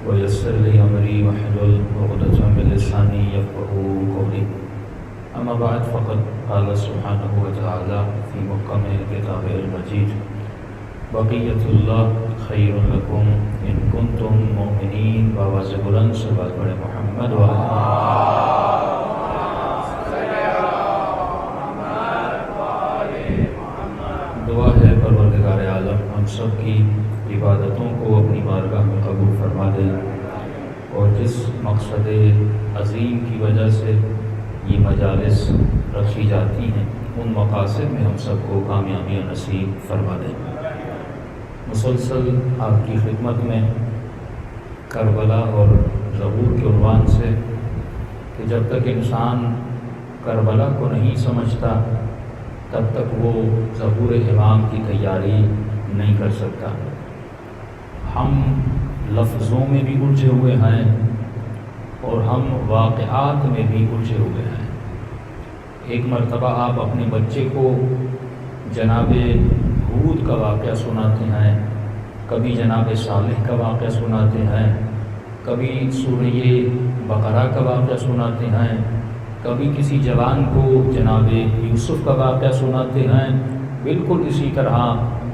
ويسر لي أمري واحلل عقدة من لساني يفقهوا قولي. أما بعد فقد قال سبحانه وتعالى في محكم الكتاب المجيد: بقیت اللہ خیر لکم ان کنتم مؤمنین. بآواز بلند سے بات پڑھے محمد دعا ہے پروردگار عالم ہم سب کی عبادتوں کو اپنی بارگاہ میں قبول فرما دے، اور جس مقصد عظیم کی وجہ سے یہ مجالس رکھی جاتی ہیں ان مقاصد میں ہم سب کو کامیابی نصیب فرما دے. مسلسل آپ کی خدمت میں کربلا اور زبور کے عنوان سے کہ جب تک انسان کربلا کو نہیں سمجھتا تب تک وہ زبور امام کی تیاری نہیں کر سکتا. ہم لفظوں میں بھی الجھے ہوئے ہیں اور ہم واقعات میں بھی الجھے ہوئے ہیں. ایک مرتبہ آپ اپنے بچے کو جناب ہود کا واقعہ سناتے ہیں، کبھی جناب صالح کا واقعہ سناتے ہیں، کبھی سورہ بقرہ کا واقعہ سناتے ہیں، کبھی کسی جوان کو جناب یوسف کا واقعہ سناتے ہیں. بالکل اسی طرح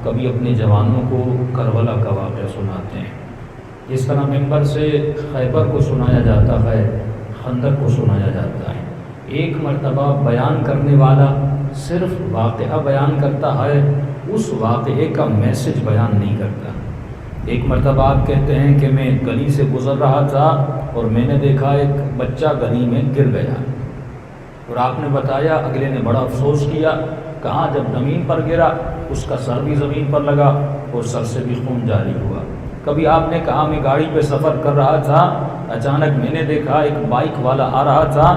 کبھی اپنے جوانوں کو کربلا کا واقعہ سناتے ہیں. اس طرح ممبر سے خیبر کو سنایا جاتا ہے، خندق کو سنایا جاتا ہے. ایک مرتبہ بیان کرنے والا صرف واقعہ بیان کرتا ہے، اس واقعے کا میسج بیان نہیں کرتا. ایک مرتبہ آپ کہتے ہیں کہ میں گلی سے گزر رہا تھا اور میں نے دیکھا ایک بچہ گلی میں گر گیا، اور آپ نے بتایا، اگلے نے بڑا افسوس کیا. کہاں؟ جب زمین پر گرا اس کا سر بھی زمین پر لگا اور سر سے بھی خون جاری ہوا. کبھی آپ نے کہا میں گاڑی پہ سفر کر رہا تھا، اچانک میں نے دیکھا ایک بائک والا آ رہا تھا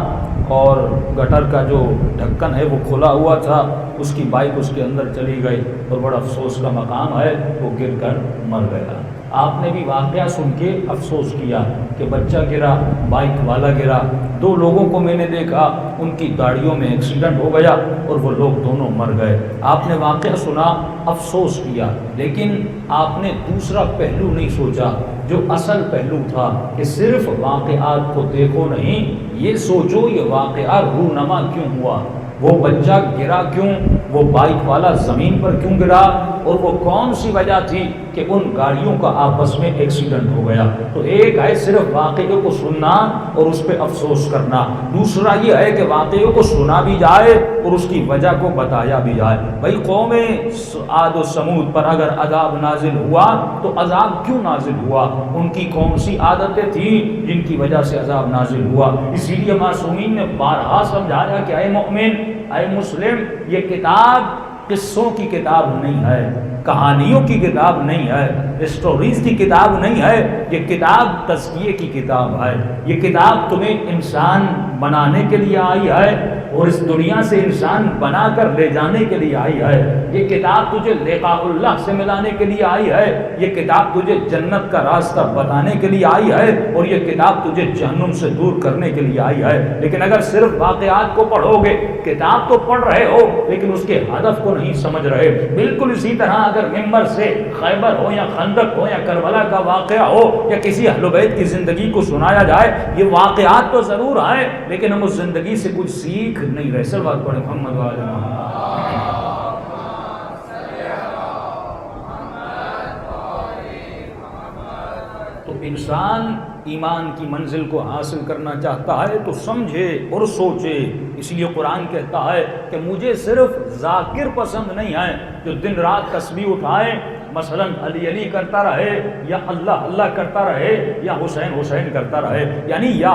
اور گٹر کا جو ڈھکن ہے وہ کھلا ہوا تھا، اس کی بائک اس کے اندر چلی گئی اور بڑا افسوس کا مقام ہے، وہ گر کر مر گیا. آپ نے بھی واقعہ سن کے افسوس کیا کہ بچہ گرا، بائک والا گرا، دو لوگوں کو میں نے دیکھا ان کی گاڑیوں میں ایکسیڈنٹ ہو گیا اور وہ لوگ دونوں مر گئے. آپ نے واقعہ سنا، افسوس کیا، لیکن آپ نے دوسرا پہلو نہیں سوچا جو اصل پہلو تھا کہ صرف واقعات کو دیکھو نہیں، یہ سوچو یہ واقعہ رونما کیوں ہوا، وہ بچہ گرا کیوں، وہ بائک والا زمین پر کیوں گرا، اور وہ کون سی وجہ تھی کہ ان گاڑیوں کا آپس میں ایکسیڈنٹ ہو گیا. تو ایک ہے صرف واقعے کو سننا اور اس پہ افسوس کرنا، دوسرا یہ ہے کہ واقعے کو سنا بھی جائے اور اس کی وجہ کو بتایا بھی جائے. بھائی قوم عاد و سمود پر اگر عذاب نازل ہوا تو عذاب کیوں نازل ہوا، ان کی کون سی عادتیں تھیں جن کی وجہ سے عذاب نازل ہوا. اسی لیے معصومین نے بارہا سمجھایا کہ اے مؤمن، اے مسلم، یہ کتاب قصوں کی کتاب نہیں ہے، کہانیوں کی کتاب نہیں ہے، اسٹوریز کی کتاب نہیں ہے، یہ کتاب تزکیے کی کتاب ہے. یہ کتاب تمہیں انسان بنانے کے لیے آئی ہے اور اس دنیا سے انسان بنا کر لے جانے کے لیے آئی ہے. یہ کتاب تجھے لقاء اللہ سے ملانے کے لیے آئی ہے. یہ کتاب تجھے جنت کا راستہ بتانے کے لیے آئی ہے، اور یہ کتاب تجھے جہنم سے دور کرنے کے لیے آئی ہے. لیکن اگر صرف واقعات کو پڑھو گے، کتاب تو پڑھ رہے ہو لیکن اس کے ہدف کو نہیں سمجھ رہے. بالکل اسی طرح اگر ممبر سے خیبر ہو یا خندق ہو یا کربلا کا واقعہ ہو یا کسی اہل بیت کی زندگی کو سنایا جائے، یہ واقعات تو ضرور آئے لیکن ہم اس زندگی سے کچھ سیکھ نہیں رہے. سلوات پڑھیں محمد وعلی محمد. تو انسان ایمان کی منزل کو حاصل کرنا چاہتا ہے تو سمجھے اور سوچے. اس لیے قرآن کہتا ہے کہ مجھے صرف ذاکر پسند نہیں ہے جو دن رات تسبیح اٹھائے، مثلا علی علی کرتا رہے یا اللہ اللہ کرتا رہے یا حسین حسین کرتا رہے. یعنی یا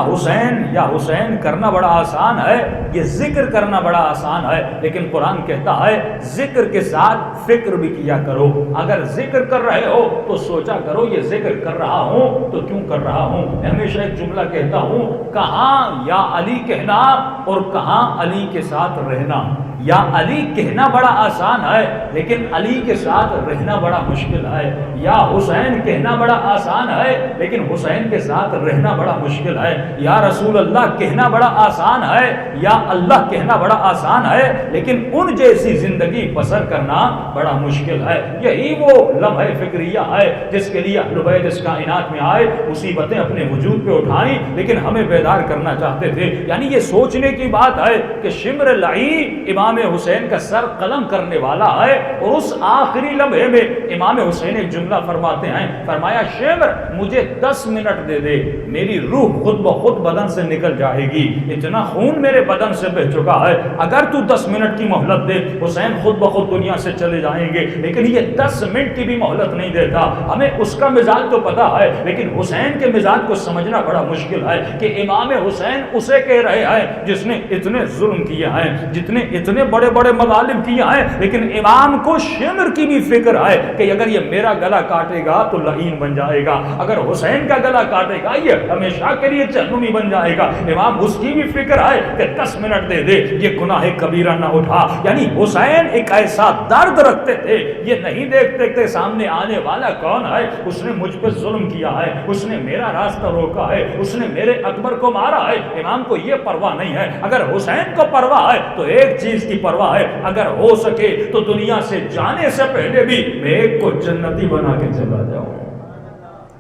حسین کرنا بڑا آسان ہے، یہ ذکر کرنا بڑا آسان ہے، لیکن قرآن کہتا ہے ذکر کے ساتھ فکر بھی کیا کرو. اگر ذکر کر رہے ہو تو سوچا کرو یہ ذکر کر رہا ہوں تو کیوں کر رہا ہوں. ہمیشہ ایک جملہ کہتا ہوں، کہاں یا علی کہنا اور کہاں علی کے ساتھ رہنا. یا علی کہنا بڑا آسان ہے لیکن علی کے ساتھ رہنا بڑا مشکل ہے، یا حسین کہنا بڑا آسان ہے لیکن حسین کے ساتھ رہنا بڑا مشکل ہے، یا رسول اللہ کہنا بڑا آسان ہے، یا اللہ کہنا بڑا آسان ہے لیکن ان جیسی زندگی بسر کرنا بڑا مشکل ہے۔ یہی وہ لمحہ فکریہ ہے جس کے لیے اہل بیت اس کائنات میں آئے، مصیبتیں اپنے وجود پہ اٹھائیں لیکن ہمیں بیدار کرنا چاہتے تھے۔ یعنی یہ سوچنے کی بات ہے کہ شمر لعین امام حسین کا سر قلم کرنے والا ہے، اور اس آخری لمحے میں امام حسین ایک جملہ فرماتے ہیں، فرمایا شمر مجھے 10 منٹ دے دے، میری روح خود بخود بدن سے نکل جائے گی، اتنا خون میرے بدن سے بہ چکا ہے، اگر تو 10 منٹ کی مہلت دے حسین خود بخود دنیا سے چلے جائیں گے، لیکن یہ 10 منٹ کی بھی مہلت نہیں دیتا۔ ہمیں اس کا مزاج تو پتا ہے لیکن حسین کے مزاج کو سمجھنا بڑا مشکل ہے کہ امام حسین اسے کہہ رہے ہیں جس نے اتنے ظلم کیے ہیں، جتنے اتنے بڑے بڑے مظالم کیے ہیں، لیکن امام کو شمر کی بھی فکر ہے کہ اگر یہ میرا گلا کاٹے گا تو لعین بن جائے گا، اگر حسین کا گلا کاٹے گا یہ ہمیشہ کے لیے جہنمی بن جائے گا۔ امام اس کی بھی فکر ہے کہ 10 منٹ دے دے، یہ گناہ کبیرہ نہ اٹھا۔ یعنی حسین ایک ایسا درد رکھتے تھے، یہ نہیں دیکھتے کہ سامنے آنے والا کون ہے، اس نے مجھ پہ ظلم کیا ہے، اس نے میرا راستہ روکا ہے، اس نے میرے اکبر کو مارا ہے۔ امام کو یہ پرواہ نہیں ہے۔ اگر حسین کو پرواہ ہے تو ایک چیز کی پرواہ ہے، اگر ہو سکے تو دنیا سے جانے سے پہلے بھی میں ایک کو جنتی بنا کے چلا جاؤں۔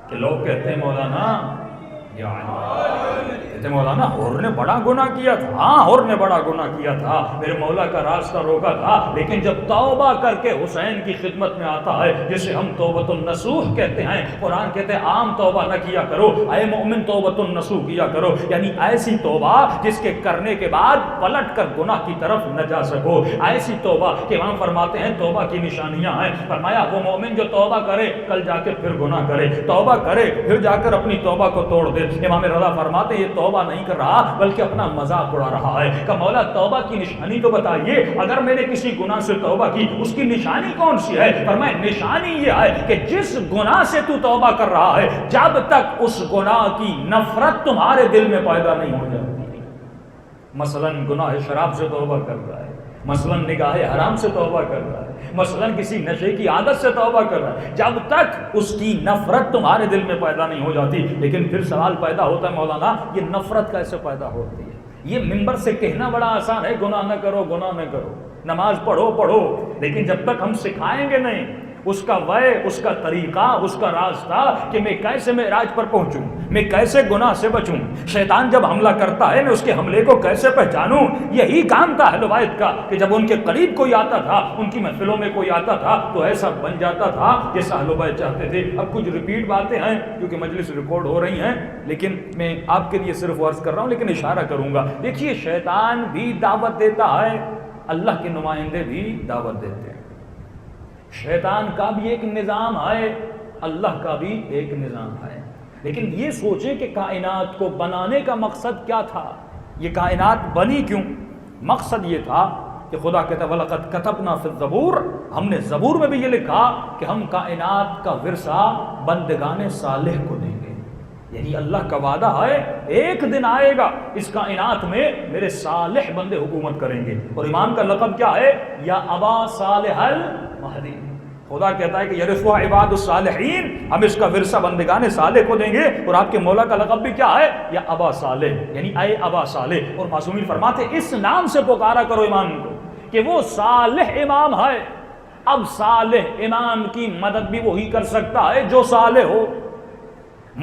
کہ لوگ کہتے ہیں مولانا یا کہتے مولانا حر نے بڑا گناہ کیا تھا، ہاں حر نے بڑا گناہ کیا تھا، میرے مولا کا راستہ روکا تھا، لیکن جب توبہ کر کے حسین کی خدمت میں آتا ہے جسے ہم توبۃ النصوح کہتے ہیں، قرآن کہتے ہیں عام توبہ نہ کیا کرو، اے مومن توبۃ النصوح کیا کرو، یعنی ایسی توبہ جس کے کرنے کے بعد پلٹ کر گناہ کی طرف نہ جا سکو، ایسی توبہ کہ امام فرماتے ہیں توبہ کی نشانیاں ہیں، فرمایا وہ مومن جو توبہ کرے کل جا کے پھر گناہ کرے، توبہ کرے پھر جا کر اپنی توبہ کو توڑ دے۔ امام رضا فرماتے ہیں یہ توبہ نہیں کر رہا بلکہ اپنا مذاق اڑا رہا ہے کہ مولا توبہ کی نشانی تو بتائیے، اگر میں نے کسی گناہ سے توبہ کی اس کی نشانی کون سی ہے؟ فرمایا نشانی یہ ہے کہ جس گناہ سے تو توبہ کر رہا ہے جب تک اس گناہ کی نفرت تمہارے دل میں پیدا نہیں ہو جاتی، مثلا گناہ شراب سے توبہ کر رہا ہے، مثلا نگاہ حرام سے توبہ کر رہا ہے، مثلا کسی نشے کی عادت سے توبہ کر رہا ہے، جب تک اس کی نفرت تمہارے دل میں پیدا نہیں ہو جاتی۔ لیکن پھر سوال پیدا ہوتا ہے مولانا یہ نفرت کیسے پیدا ہوتی ہے؟ یہ ممبر سے کہنا بڑا آسان ہے گناہ نہ کرو گناہ نہ کرو، نماز پڑھو پڑھو، لیکن جب تک ہم سکھائیں گے نہیں اس کا وے، اس کا طریقہ، اس کا راستہ کہ میں کیسے معراج پر پہنچوں، میں کیسے گناہ سے بچوں، شیطان جب حملہ کرتا ہے میں اس کے حملے کو کیسے پہچانوں، یہی کام تھا اہل بیت کا کہ جب ان کے قریب کوئی آتا تھا، ان کی محفلوں میں کوئی آتا تھا تو ایسا بن جاتا تھا جیسا اہل بیت چاہتے تھے۔ اب کچھ ریپیٹ باتیں ہیں کیونکہ مجلس ریکارڈ ہو رہی ہیں، لیکن میں آپ کے لیے صرف عرض کر رہا ہوں، لیکن اشارہ کروں گا۔ دیکھیے شیطان بھی دعوت دیتا ہے، اللہ کے نمائندے بھی دعوت دیتے ہیں، شیطان کا بھی ایک نظام ہے، اللہ کا بھی ایک نظام ہے، لیکن یہ سوچیں کہ کائنات کو بنانے کا مقصد کیا تھا، یہ کائنات بنی کیوں؟ مقصد یہ تھا کہ خدا کہتا ہے وَلَقَدْ كَتَبْنَا فِي الزَّبُورِ، ہم نے زبور میں بھی یہ لکھا کہ ہم کائنات کا ورثہ بندگان صالح کو دیں گے، یعنی اللہ کا وعدہ ہے ایک دن آئے گا اس کائنات میں میرے صالح بندے حکومت کریں گے، اور امام کا لقب کیا ہے؟ یا ابا صالح المہدی، خدا کہتا ہے کہ یرثها عباد الصالحین، ہم اس کا ورثہ بندگان صالح کو دیں گے، اور آپ کے مولا کا لقب بھی کیا ہے؟ یا ابا صالح، یعنی اے ابا صالح، اور معصومین فرماتے اس نام سے پکارا کرو امام کو کہ وہ صالح امام ہے۔ اب صالح امام کی مدد بھی وہی کر سکتا ہے جو صالح ہو،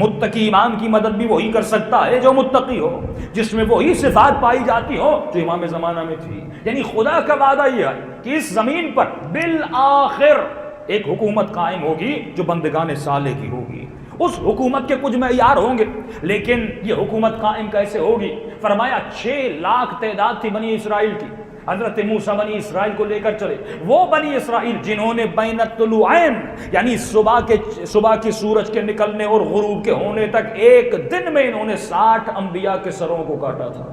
متقی امام کی مدد بھی وہی کر سکتا ہے جو متقی ہو، جس میں وہی صفات پائی جاتی ہو جو امام زمانہ میں تھی۔ یعنی خدا کا وعدہ یہ ہے کہ اس زمین پر بالآخر ایک حکومت قائم ہوگی جو بندگان صالح کی ہوگی، اس حکومت کے کچھ معیار ہوں گے، لیکن یہ حکومت قائم کیسے ہوگی؟ فرمایا 6 لاکھ تعداد تھی بنی اسرائیل کی، حضرت موسیٰ بنی اسرائیل کو لے کر چلے، وہ بنی اسرائیل جنہوں نے بین الطلوعین یعنی صبح کی سورج کے نکلنے اور غروب کے ہونے تک ایک دن میں انہوں نے 60 انبیاء کے سروں کو کاٹا تھا،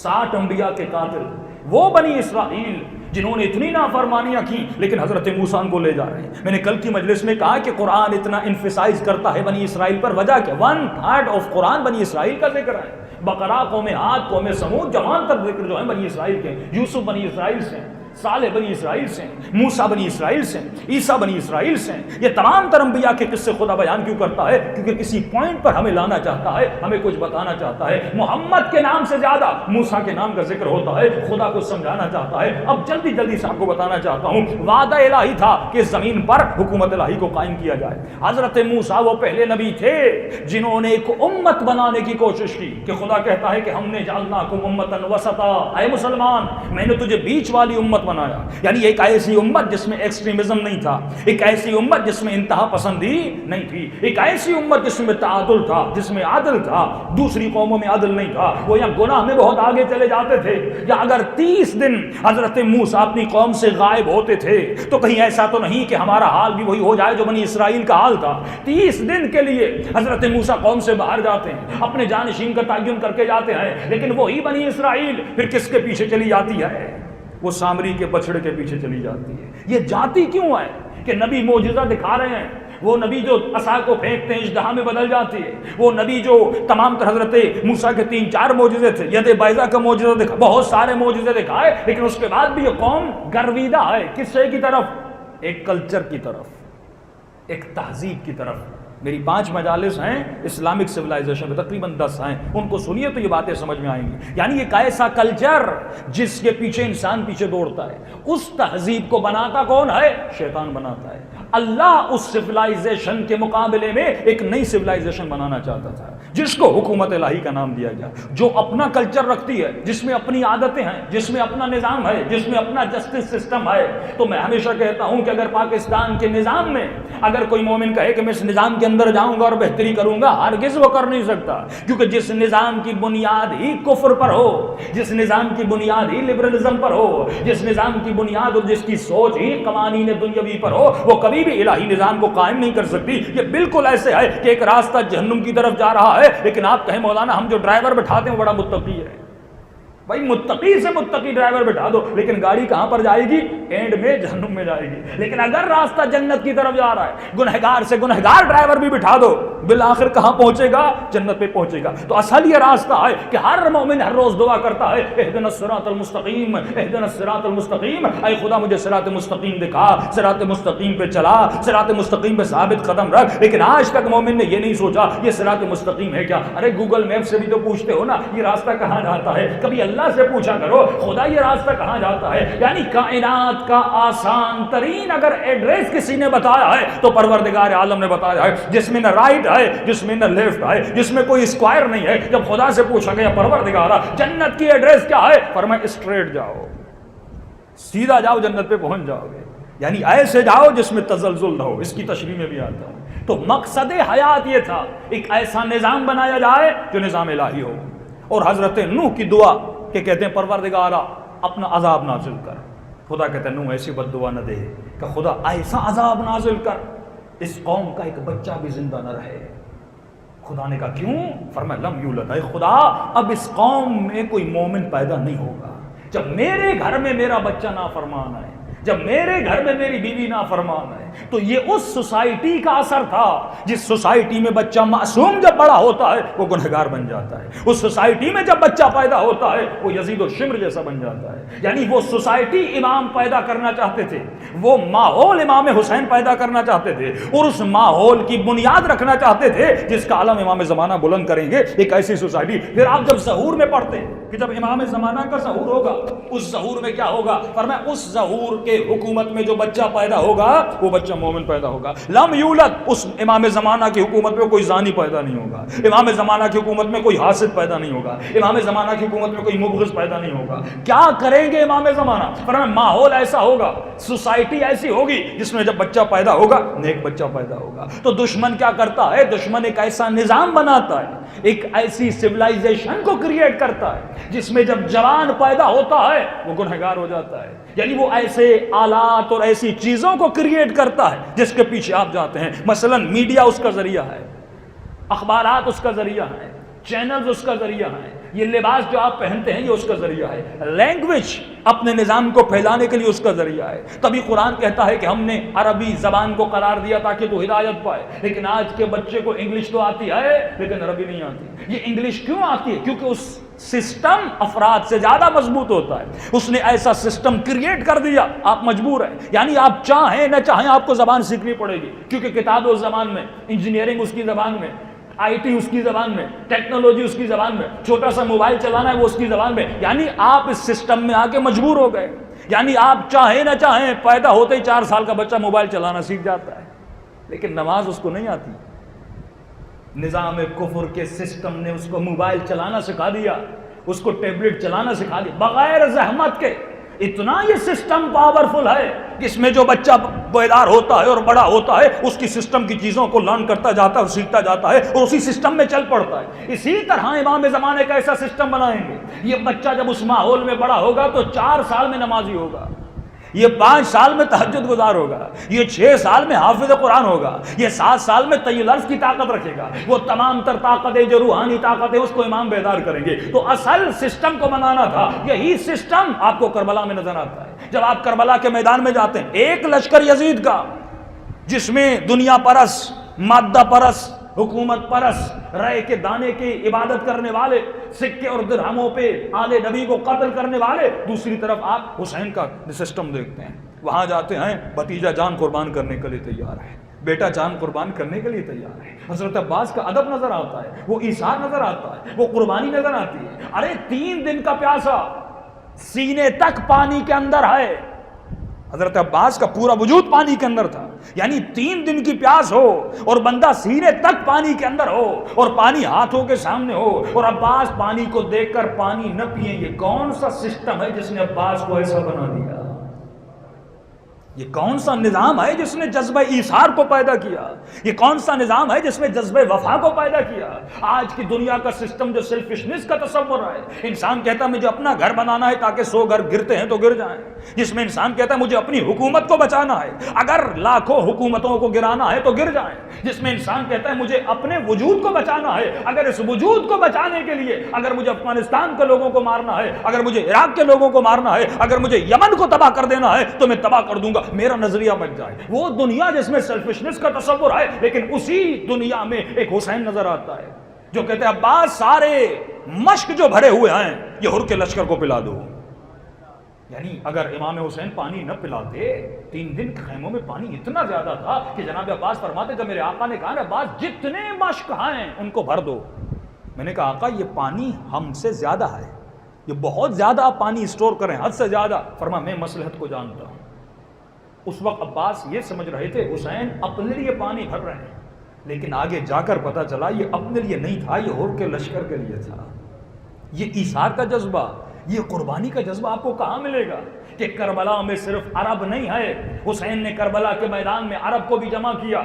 60 انبیاء کے قاتل، وہ بنی اسرائیل جنہوں نے اتنی نافرمانیاں کی لیکن حضرت موسیٰ کو لے جا رہے ہیں۔ میں نے کل کی مجلس میں کہا کہ قرآن اتنا انفسائز کرتا ہے بنی اسرائیل پر، وجہ کہ 1/3 آف قرآن بنی اسرائیل کا ذکر ہے، بقرہ، قوم عاد، قوم سمود، جوان تر ذکر جو ہیں بنی اسرائیل کے، یوسف بنی اسرائیل سے، صالح بنی اسرائیل سے، موسیٰ بنی اسرائیل سے، عیسیٰ بنی اسرائیل سے. یہ تمام تر انبیاء کے قصے خدا بیان کیوں کرتا ہے؟ کیونکہ کسی پوائنٹ پر ہمیں لانا چاہتا ہے، ہمیں کچھ بتانا چاہتا ہے. محمد کے نام سے زیادہ موسیٰ کے نام کا ذکر ہوتا ہے، خدا کو سمجھانا چاہتا ہے. اب جلدی جلدی سے آپ کو بتانا چاہتا ہوں، وعدہ الہی تھا کہ زمین پر حکومت الہی کو قائم کیا جائے. حضرت موسیٰ وہ پہلے نبی تھے جنہوں نے ایک امت بنانے کی کوشش کی کہ خدا کہتا ہے کہ ہم نے جعلناکم امۃ وسطا، اے مسلمان میں نے تجھے بیچ والی امت بنایا. یعنی ایک ایسی امت جس میں ایکسٹریمزم نہیں تھا، ایک ایسی امت جس میں انتہا پسندی نہیں تھی، ایک ایسی امت جس میں تعادل تھا، جس میں عدل تھا. دوسری قوموں میں عدل نہیں تھا، وہ یا گناہ میں بہت آگے چلے جاتے تھے، یا اگر 30 دن حضرت موسیٰ اپنی قوم سے غائب ہوتے تھے تو کہیں ایسا تو نہیں کہ ہمارا حال بھی وہی ہو جائے جو بنی اسرائیل کا حال تھا. 30 دن کے لیے حضرت موسیٰ قوم سے باہر جاتے ہیں، اپنے جانشین کا تعین کر کے جاتے ہیں، لیکن وہی بنی اسرائیل پھر کس کے پیچھے چلی جاتی ہے؟ وہ سامری کے بچڑے کے پیچھے چلی جاتی ہے. یہ جاتی کیوں ہے؟ کہ نبی معجزہ دکھا رہے ہیں، وہ نبی جو عصا کو پھینکتے ہیں اژدہا میں بدل جاتی ہے، وہ نبی جو تمام تر حضرت موسیٰ کے 3-4 معجزے تھے، ید بیضا کا معجزہ دکھا، بہت سارے معجزے دکھائے، لیکن اس کے بعد بھی یہ قوم گرویدہ ہے. کس شے کی طرف؟ ایک کلچر کی طرف، ایک تہذیب کی طرف. میری 5 مجالس ہیں اسلامک سویلائزیشن میں، تقریباً 10 ہیں، ان کو سنیے تو یہ باتیں سمجھ میں آئیں گی. یعنی ایک ایسا کلچر جس کے پیچھے انسان پیچھے دوڑتا ہے، اس تہذیب کو بناتا کون ہے؟ شیطان بناتا ہے. اللہ اس سویلائزیشن کے مقابلے میں ایک نئی سویلائزیشن بنانا چاہتا تھا جس کو حکومت الہی کا نام دیا گیا، جو اپنا کلچر رکھتی ہے، جس میں اپنی عادتیں ہیں، جس میں اپنا نظام ہے، جس میں اپنا جسٹس سسٹم ہے. تو میں ہمیشہ کہتا ہوں کہ اگر پاکستان کے نظام میں اگر کوئی مومن کہے کہ میں اس نظام کے اندر جاؤں گا اور بہتری کروں گا، ہرگز وہ کر نہیں سکتا. کیونکہ جس نظام کی بنیاد ہی کفر پر ہو، جس نظام کی بنیاد ہی لبرلزم پر ہو، جس نظام کی بنیاد اور جس کی سوچ ہی قوانین دنیاوی پر ہو، وہ کبھی بھی الہی نظام کو قائم نہیں کر سکتی. یہ بالکل ایسے ہے کہ ایک راستہ جہنم کی طرف جا رہا ہے، لیکن آپ کہیں مولانا ہم جو ڈرائیور بٹھاتے ہیں وہ بڑا متقی ہے. بھائی متقی سے متقی ڈرائیور بٹھا دو، لیکن گاڑی کہاں پر جائے گی؟ اینڈ میں جہنم میں جائے گی. لیکن اگر راستہ جنت کی طرف جا رہا ہے، گنہگار سے گنہگار ڈرائیور بھی بٹھا دو، بالآخر کہاں پہنچے گا؟ جنت پہ پہنچے گا. تو اصل یہ راستہ ہے کہ ہر مومن ہر روز دعا کرتا ہے اہدنا الصراط المستقیم، اہدنا الصراط المستقیم، اے خدا مجھے صراط مستقیم دکھا، صراط مستقیم پہ چلا، صراط مستقیم پہ ثابت قدم رکھ. لیکن آج تک مومن نے یہ نہیں سوچا یہ صراط مستقیم ہے کیا. ارے گوگل میپ سے بھی تو پوچھتے ہو نا یہ راستہ کہاں جاتا ہے، کبھی اللہ سے پوچھا کرو خدا یہ راستہ کہاں جاتا ہے. یعنی کائنات کا آسان ترین اگر ایڈریس کسی نے بتایا ہے تو پروردگار عالم نے بتایا ہے، جس میں نہ رائٹ ہے، جس میں نہ لیفٹ ہے، جس میں کوئی اسکوائر نہیں ہے. جب خدا سے پوچھا گیا پروردگارا جنت کی ایڈریس کیا ہے، فرمایا اسٹریٹ جاؤ، سیدھا جاؤ، جنت پہ پہنچ جاؤ گے. یعنی ایسے جاؤ جس میں تزلزل نہ ہو. اس کی تشریح میں بھی آتا ہوں. تو مقصد حیات یہ تھا ایک ایسا نظام بنایا جائے جو نظام الہی ہو. اور حضرت نوح کی دعا کہ کہتے ہیں پروردگارا اپنا عذاب نازل کر. خدا کہتے ہیں نوح ایسی بد دعا نہ دے کہ خدا ایسا عذاب نازل کر اس قوم کا ایک بچہ بھی زندہ نہ رہے. خدا نے کہا کیوں؟ فرمایا لم یولد، اے خدا اب اس قوم میں کوئی مومن پیدا نہیں ہوگا. جب میرے گھر میں میرا بچہ نافرمان ہے، جب میرے گھر میں میری بیوی نافرمان ہے، تو یہ اس سوسائٹی کا اثر تھا جس سوسائٹی میں بچہ معصوم جب بڑا ہوتا ہے وہ گنہگار بن جاتا ہے. اس سوسائٹی میں جب بچہ پیدا ہوتا ہے وہ یزید و شمر جیسا بن جاتا ہے. یعنی وہ سوسائٹی امام پیدا کرنا چاہتے تھے، وہ ماحول امام حسین پیدا کرنا چاہتے تھے، اور اس ماحول کی بنیاد رکھنا چاہتے تھے جس کا علم امام زمانہ بلند کریں گے. ایک ایسی سوسائٹی. پھر آپ جب ظہور میں پڑھتے کہ جب امام زمانہ کا ظہور ہوگا، اس ظہور میں کیا ہوگا؟ فرمایا اس ظہور کے حکومت میں جو بچہ پیدا ہوگا وہ بچہ مومن پیدا ہوگا. لم یولد، اس امام زمانہ کی حکومت میں کوئی زانی پیدا نہیں ہوگا، امام زمانہ کی حکومت میں کوئی حاسد پیدا نہیں ہوگا، امام زمانہ کی حکومت میں کوئی مبغض پیدا نہیں ہوگا. کیا کریں گے امام زمانہ؟ فرمایا ماحول ایسا ہوگا، سوسائٹی ایسی ہوگی جس میں جب بچہ پیدا ہوگا نیک بچہ پیدا ہوگا. تو دشمن کیا کرتا ہے؟ دشمن ایک ایسا نظام بناتا ہے، ایک ایسی سویلائزیشن کو کریٹ کرتا ہے جس میں جب جوان پیدا ہوتا ہے وہ گنہگار ہو جاتا ہے. یعنی وہ ایسے آلات اور ایسی چیزوں کو کریٹ کرتا ہے جس کے پیچھے آپ جاتے ہیں. مثلا میڈیا اس کا ذریعہ ہے، اخبارات اس کا ذریعہ ہے، چینلز اس کا ذریعہ ہے، یہ لباس جو آپ پہنتے ہیں یہ اس کا ذریعہ ہے، لینگویج اپنے نظام کو پھیلانے کے لیے اس کا ذریعہ ہے. تبھی قرآن کہتا ہے کہ ہم نے عربی زبان کو قرار دیا تاکہ تو ہدایت پائے. لیکن آج کے بچے کو انگلش تو آتی ہے لیکن عربی نہیں آتی. یہ انگلش کیوں آتی ہے؟ کیونکہ اس سسٹم افراد سے زیادہ مضبوط ہوتا ہے. اس نے ایسا سسٹم کریٹ کر دیا، آپ مجبور ہیں، یعنی آپ چاہیں نہ چاہیں آپ کو زبان سیکھنی پڑے گی، کیونکہ کتاب اس زبان میں، انجینئرنگ اس کی زبان میں، آئی ٹی اس کی زبان میں، ٹیکنالوجی اس کی زبان میں، چھوٹا سا موبائل چلانا ہے وہ اس کی زبان میں. یعنی آپ اس سسٹم میں آ کے مجبور ہو گئے. یعنی آپ چاہیں نہ چاہیں پیدا ہوتے ہی 4 سال کا بچہ موبائل چلانا سیکھ جاتا ہے، لیکن نماز اس کو نہیں آتی. نظام کفر کے سسٹم نے اس کو موبائل چلانا سکھا دیا، اس کو ٹیبلٹ چلانا سکھا دیا بغیر زحمت کے. اتنا یہ سسٹم پاورفل ہے کہ اس میں جو بچہ بیدار ہوتا ہے اور بڑا ہوتا ہے اس کی سسٹم کی چیزوں کو لرن کرتا جاتا ہے اور سیکھتا جاتا ہے اور اسی سسٹم میں چل پڑتا ہے. اسی طرح امام زمانے کا ایسا سسٹم بنائیں گے. یہ بچہ جب اس ماحول میں بڑا ہوگا تو 4 سال میں نمازی ہوگا، یہ 5 سال میں تہجد گزار ہوگا، یہ 6 سال میں حافظ قرآن ہوگا، یہ 7 سال میں طی العرض کی طاقت رکھے گا. وہ تمام تر طاقتیں جو روحانی طاقتیں اس کو امام بیدار کریں گے. تو اصل سسٹم کو بنانا تھا. یہی سسٹم آپ کو کربلا میں نظر آتا ہے. جب آپ کربلا کے میدان میں جاتے ہیں، ایک لشکر یزید کا جس میں دنیا پرس، مادہ پرس، حکومت پرس، رائے کے دانے کی عبادت کرنے والے، سکے اور درہموں پہ آل نبی کو قتل کرنے والے، دوسری طرف آپ حسین کا سسٹم دیکھتے ہیں. وہاں جاتے ہیں، بھتیجا جان قربان کرنے کے لیے تیار ہے، بیٹا جان قربان کرنے کے لیے تیار ہے. حضرت عباس کا ادب نظر آتا ہے، وہ ایثار نظر آتا ہے، وہ قربانی نظر آتی ہے. ارے 3 دن کا پیاسا سینے تک پانی کے اندر ہے. حضرت عباس کا پورا وجود پانی کے اندر تھا. یعنی 3 دن کی پیاس ہو اور بندہ سینے تک پانی کے اندر ہو اور پانی ہاتھوں کے سامنے ہو اور عباس پانی کو دیکھ کر پانی نہ پیئیں. یہ کون سا سسٹم ہے جس نے عباس کو ایسا بنا دیا؟ یہ کون سا نظام ہے جس نے جذبہ ایثار کو پیدا کیا؟ یہ کون سا نظام ہے جس میں جذبہ وفا کو پیدا کیا؟ آج کی دنیا کا سسٹم جو سیلفشنس کا تصور ہے، انسان کہتا ہے مجھے اپنا گھر بنانا ہے تاکہ 100 گھر گرتے ہیں تو گر جائیں. جس میں انسان کہتا ہے مجھے اپنی حکومت کو بچانا ہے، اگر لاکھوں حکومتوں کو گرانا ہے تو گر جائیں. جس میں انسان کہتا ہے مجھے اپنے وجود کو بچانا ہے، اگر اس وجود کو بچانے کے لیے اگر مجھے افغانستان کے لوگوں کو مارنا ہے، اگر مجھے عراق کے لوگوں کو مارنا ہے، اگر مجھے یمن کو تباہ کر دینا ہے تو میں تباہ کر دوں گا، میرا نظریہ بچ جائے. وہ دنیا جس میں سیلفشنس کا تصور ہے، لیکن اسی دنیا میں ایک حسین نظر آتا ہے جو کہتے ہیں عباس سارے مشک جو بھرے ہوئے ہیں یہ ہر کے لشکر کو پلا دو. یعنی اگر امام حسین پانی نہ پلاتے، 3 دن کے خیموں میں پانی اتنا زیادہ تھا کہ جناب عباس فرماتے جب میرے آقا نے کہا عباس جتنے مشک ہیں ان کو بھر دو. میں نے کہا آقا یہ پانی ہم سے زیادہ ہے، یہ بہت زیادہ آپ پانی اسٹور کریں، حد سے زیادہ. فرما میں مصلحت کو جانتا ہوں. اس وقت عباس یہ سمجھ رہے تھے حسین اپنے لیے پانی بھر رہے ہیں، لیکن آگے جا کر پتا چلا یہ اپنے لیے نہیں تھا، یہ ہور کے لشکر کے لیے تھا. یہ ایثار کا جذبہ، یہ قربانی کا جذبہ آپ کو کہاں ملے گا کہ کربلا میں صرف عرب نہیں ہے. حسین نے کربلا کے میدان میں عرب کو بھی جمع کیا،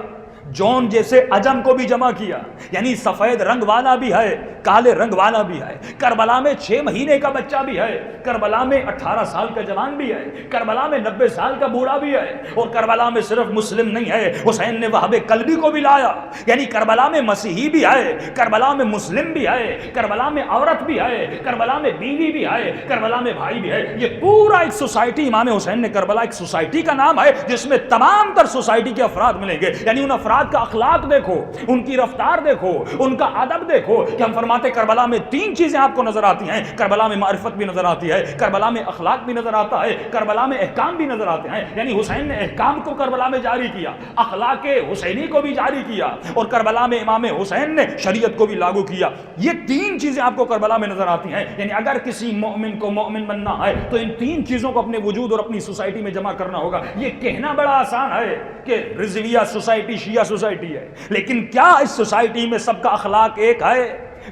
جون جیسے عجم کو بھی جمع کیا. یعنی سفید رنگ والا بھی ہے، کالے رنگ والا بھی ہے. کربلا میں 6 مہینے کا بچہ بھی ہے، کربلا میں 18 سال کا جوان بھی ہے، کربلا میں 90 سال کا بوڑھا بھی ہے. اور کربلا میں صرف مسلم نہیں ہے، حسین نے وہاب قلبی کو بھی لایا. یعنی کربلا میں مسیحی بھی ہے، کربلا میں مسلم بھی ہے، کربلا میں عورت بھی ہے، کربلا میں بیوی بھی ہے، کربلا میں بھائی بھی ہے. یہ پورا ایک سوسائٹی امام حسین نے کربلا ایک سوسائٹی کا نام ہے جس میں تمام تر سوسائٹی کے افراد ملیں گے. یعنی ان افراد کا اخلاق دیکھو، ان کی رفتار دیکھو، ان کا ادب دیکھو کہ ہم فرماتے کربلا میں 3 چیزیں آپ کو نظر آتی ہیں. کربلا میں معرفت بھی نظر آتی ہے، کربلا میں اخلاق بھی نظر آتا ہے، کربلا میں احکام بھی نظر آتے ہیں. یعنی حسین نے احکام کو کربلا میں جاری کیا، اخلاق حسینی کو بھی جاری کیا، اور کربلا میں امام حسین نے شریعت کو بھی لاگو کیا. یہ 3 چیزیں آپ کو کربلا میں نظر آتی ہیں. یعنی اگر کسی مومن کو مومن بننا ہے تو ان 3 چیزوں کو اپنے وجود اور اپنی سوسائٹی میں جمع کرنا ہوگا. یہ کہنا بڑا آسان ہے کہ رضویہ سوسائٹی شیعہ سوسائٹی ہے، لیکن کیا اس سوسائٹی میں سب کا اخلاق ایک ہے؟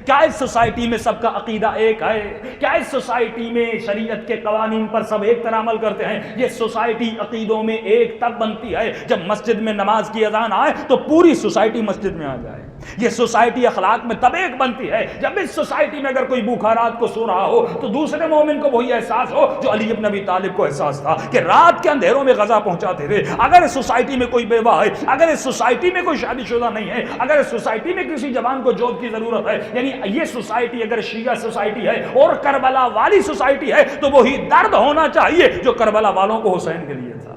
کیا اس سوسائٹی میں سب کا عقیدہ ایک ہے؟ کیا اس سوسائٹی میں شریعت کے قوانین پر سب ایک طرح عمل کرتے ہیں؟ یہ سوسائٹی عقیدوں میں ایک تب بنتی ہے جب مسجد میں نماز کی اذان آئے تو پوری سوسائٹی مسجد میں آ جائے. یہ سوسائٹی اخلاق میں تب ایک بنتی ہے جب اس سوسائٹی میں اگر کوئی بھوکا رات کو سو رہا ہو تو دوسرے مومن کو وہی احساس ہو جو علی بن ابی طالب کو احساس تھا کہ رات کے اندھیروں میں غذا پہنچاتے تھے. اگر اس سوسائٹی میں کوئی بیوہ ہے، اگر اس سوسائٹی میں کوئی شادی شدہ نہیں ہے، اگر اس سوسائٹی میں کسی جوان کو جاب کی ضرورت ہے، یعنی یہ سوسائٹی اگر شیعہ سوسائٹی ہے اور کربلا والی سوسائٹی ہے تو وہی درد ہونا چاہیے جو کربلا والوں کو حسین کے لیے تھا،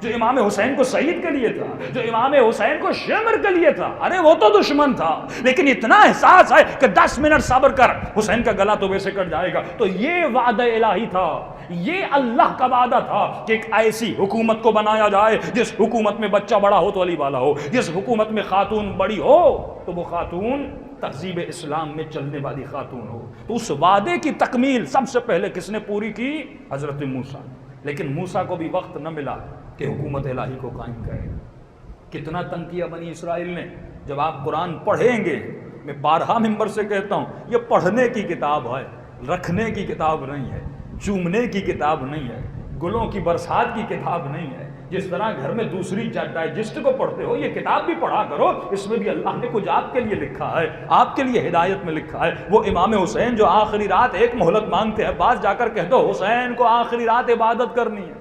جو امام حسین کو سعید کے لیے تھا، جو امام حسین کو شمر کے لیے تھا. ارے وہ تو دشمن تھا لیکن اتنا احساس ہے کہ 10 منٹ صبر کر، حسین کا گلا تو ویسے کٹ جائے گا. تو یہ وعدہ الہی تھا، یہ اللہ کا وعدہ تھا کہ ایک ایسی حکومت کو بنایا جائے جس حکومت میں بچہ بڑا ہو تو علی والا ہو، جس حکومت میں خاتون بڑی ہو تو وہ خاتون تہذیب اسلام میں چلنے والی خاتون ہو. تو اس وعدے کی تکمیل سب سے پہلے کس نے پوری کی؟ حضرت موسیٰ. لیکن موسیٰ کو بھی وقت نہ ملا کہ حکومت الہی کو قائم کرے. کتنا تنگ کیا بنی اسرائیل نے. جب آپ قرآن پڑھیں گے، میں بارہا ممبر سے کہتا ہوں، یہ پڑھنے کی کتاب ہے، رکھنے کی کتاب نہیں ہے، چومنے کی کتاب نہیں ہے، گلوں کی برسات کی کتاب نہیں ہے. جس طرح گھر میں دوسری ڈائجسٹ کو پڑھتے ہو، یہ کتاب بھی پڑھا کرو، اس میں بھی اللہ نے کچھ آپ کے لیے لکھا ہے، آپ کے لیے ہدایت میں لکھا ہے. وہ امام حسین جو آخری رات ایک مہلت مانگتے ہیں، بعض جا کر کہہ دو حسین کو آخری رات عبادت کرنی ہے.